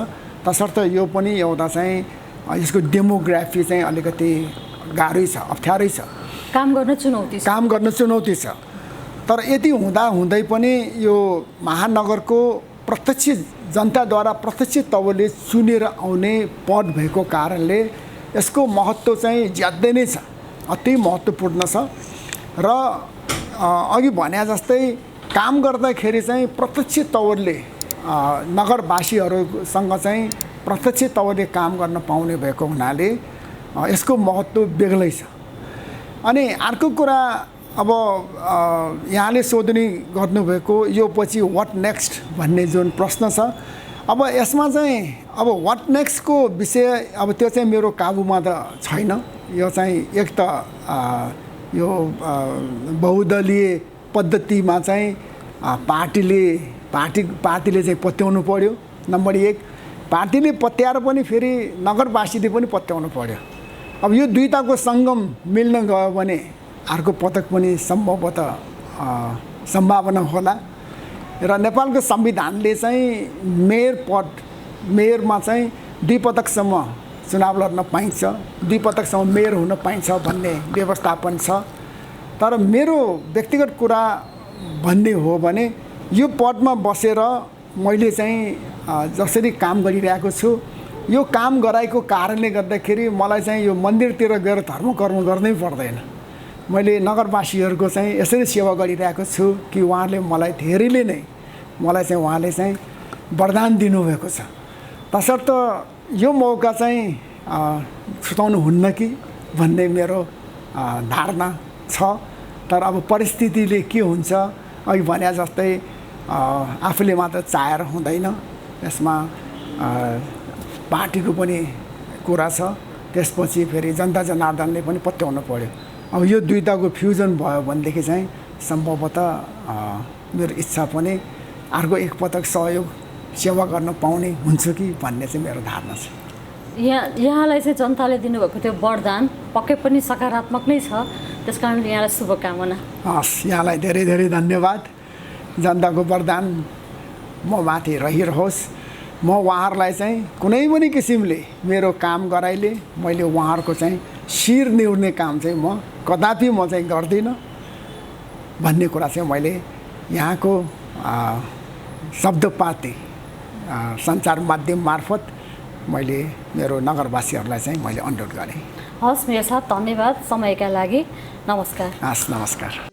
तसर्थ यो पनि एउटा चाहिँ यसको डेमोग्राफी चाहिँ अलिकति गाह्रै छ, अप्ठ्यारै छ, काम गर्न चुनौती छ। तर यति हुँदै पनि यो महानगरको प्रत्यक्ष जनताद्वारा प्रत्यक्ष तवरले चुनेर आउने पद भएको कारणले यसको महत्त्व चाहिँ ज्यादै नै छ, अति महत्त्वपूर्ण छ। र अघि भने जस्तै काम गर्दाखेरि चाहिँ प्रत्यक्ष तवरले नगरवासीहरूसँग चाहिँ प्रत्यक्ष तवरले काम गर्न पाउने भएको हुनाले यसको महत्त्व बेग्लै छ। अनि अर्को कुरा, अब यहाँले सोधनी गर्नुभएको यो पछि वाट नेक्स्ट भन्ने जुन प्रश्न छ, अब यसमा चाहिँ अब वाट नेक्स्टको विषय अब त्यो चाहिँ मेरो काबुमा त छैन। यो चाहिँ एक त यो बहुदलीय पद्धतिमा चाहिँ पार्टीले चाहिँ पत्याउनु पर्यो। नम्बर 1, पार्टीले पत्याएर पनि फेरि नगरवासीले पनि पत्याउनु पर्यो। अब यो दुईटाको सङ्गम मिल्न गयो भने अर्को पटक पनि सम्भवतः सम्भावना होला। र नेपालको संविधानले चाहिँ मेयरमा चाहिँ 2 पटकसम्म चुनाव लड्न पाइन्छ, 2 पटकसम्म मेयर हुन पाइन्छ भन्ने व्यवस्थापन छ। तर मेरो व्यक्तिगत कुरा भन्ने हो भने यो पदमा बसेर मैले चाहिँ जसरी काम गरिरहेको छु, यो काम गराएको कारणले गर्दाखेरि मलाई चाहिँ यो मन्दिरतिर गएर धर्मकर्म गर्नै पर्दैन। मैले नगरवासीहरूको चाहिँ यसरी सेवा गरिरहेको छु कि उहाँले मलाई धेरैले नै उहाँले चाहिँ वरदान दिनुभएको छ। तसर्थ यो मौका चाहिँ छुटाउनु हुन्न कि भन्ने मेरो धारणा छ। तर अब परिस्थितिले के हुन्छ, अघि भने जस्तै आफूले मात्र चाहेर हुँदैन, यसमा पार्टीको पनि कुरा छ, त्यसपछि फेरि जनता जनार्दनले पनि पत्याउनु पर्यो। अब यो दुईटाको फ्युजन भयो भनेदेखि चाहिँ सम्भवतः मेरो इच्छा पनि अर्को एक पटक सहयोग सेवा गर्न पाउने हुन्छ कि भन्ने चाहिँ मेरो धारणा छ। यहाँलाई चाहिँ जनताले दिनुभएको त्यो वरदान पक्कै पनि सकारात्मक नै छ, त्यस कारणले यहाँलाई शुभकामना। हस्, यहाँलाई धेरै धेरै धन्यवाद। जनताको वरदान म माथि रहिरहोस्। म उहाँहरूलाई चाहिँ कुनै पनि किसिमले मेरो काम गराइले मैले उहाँहरूको चाहिँ शिर निहुर्ने काम चाहिँ म कदापि चाहिँ गर्दिनँ भन्ने कुरा चाहिँ मैले यहाँको शब्दपाती सञ्चार माध्यम मार्फत मैले मेरो नगरवासीहरूलाई चाहिँ मैले अनुरोध गरेँ। हस् मेयर साहब, धन्यवाद समयका लागि। नमस्कार। हस्, नमस्कार।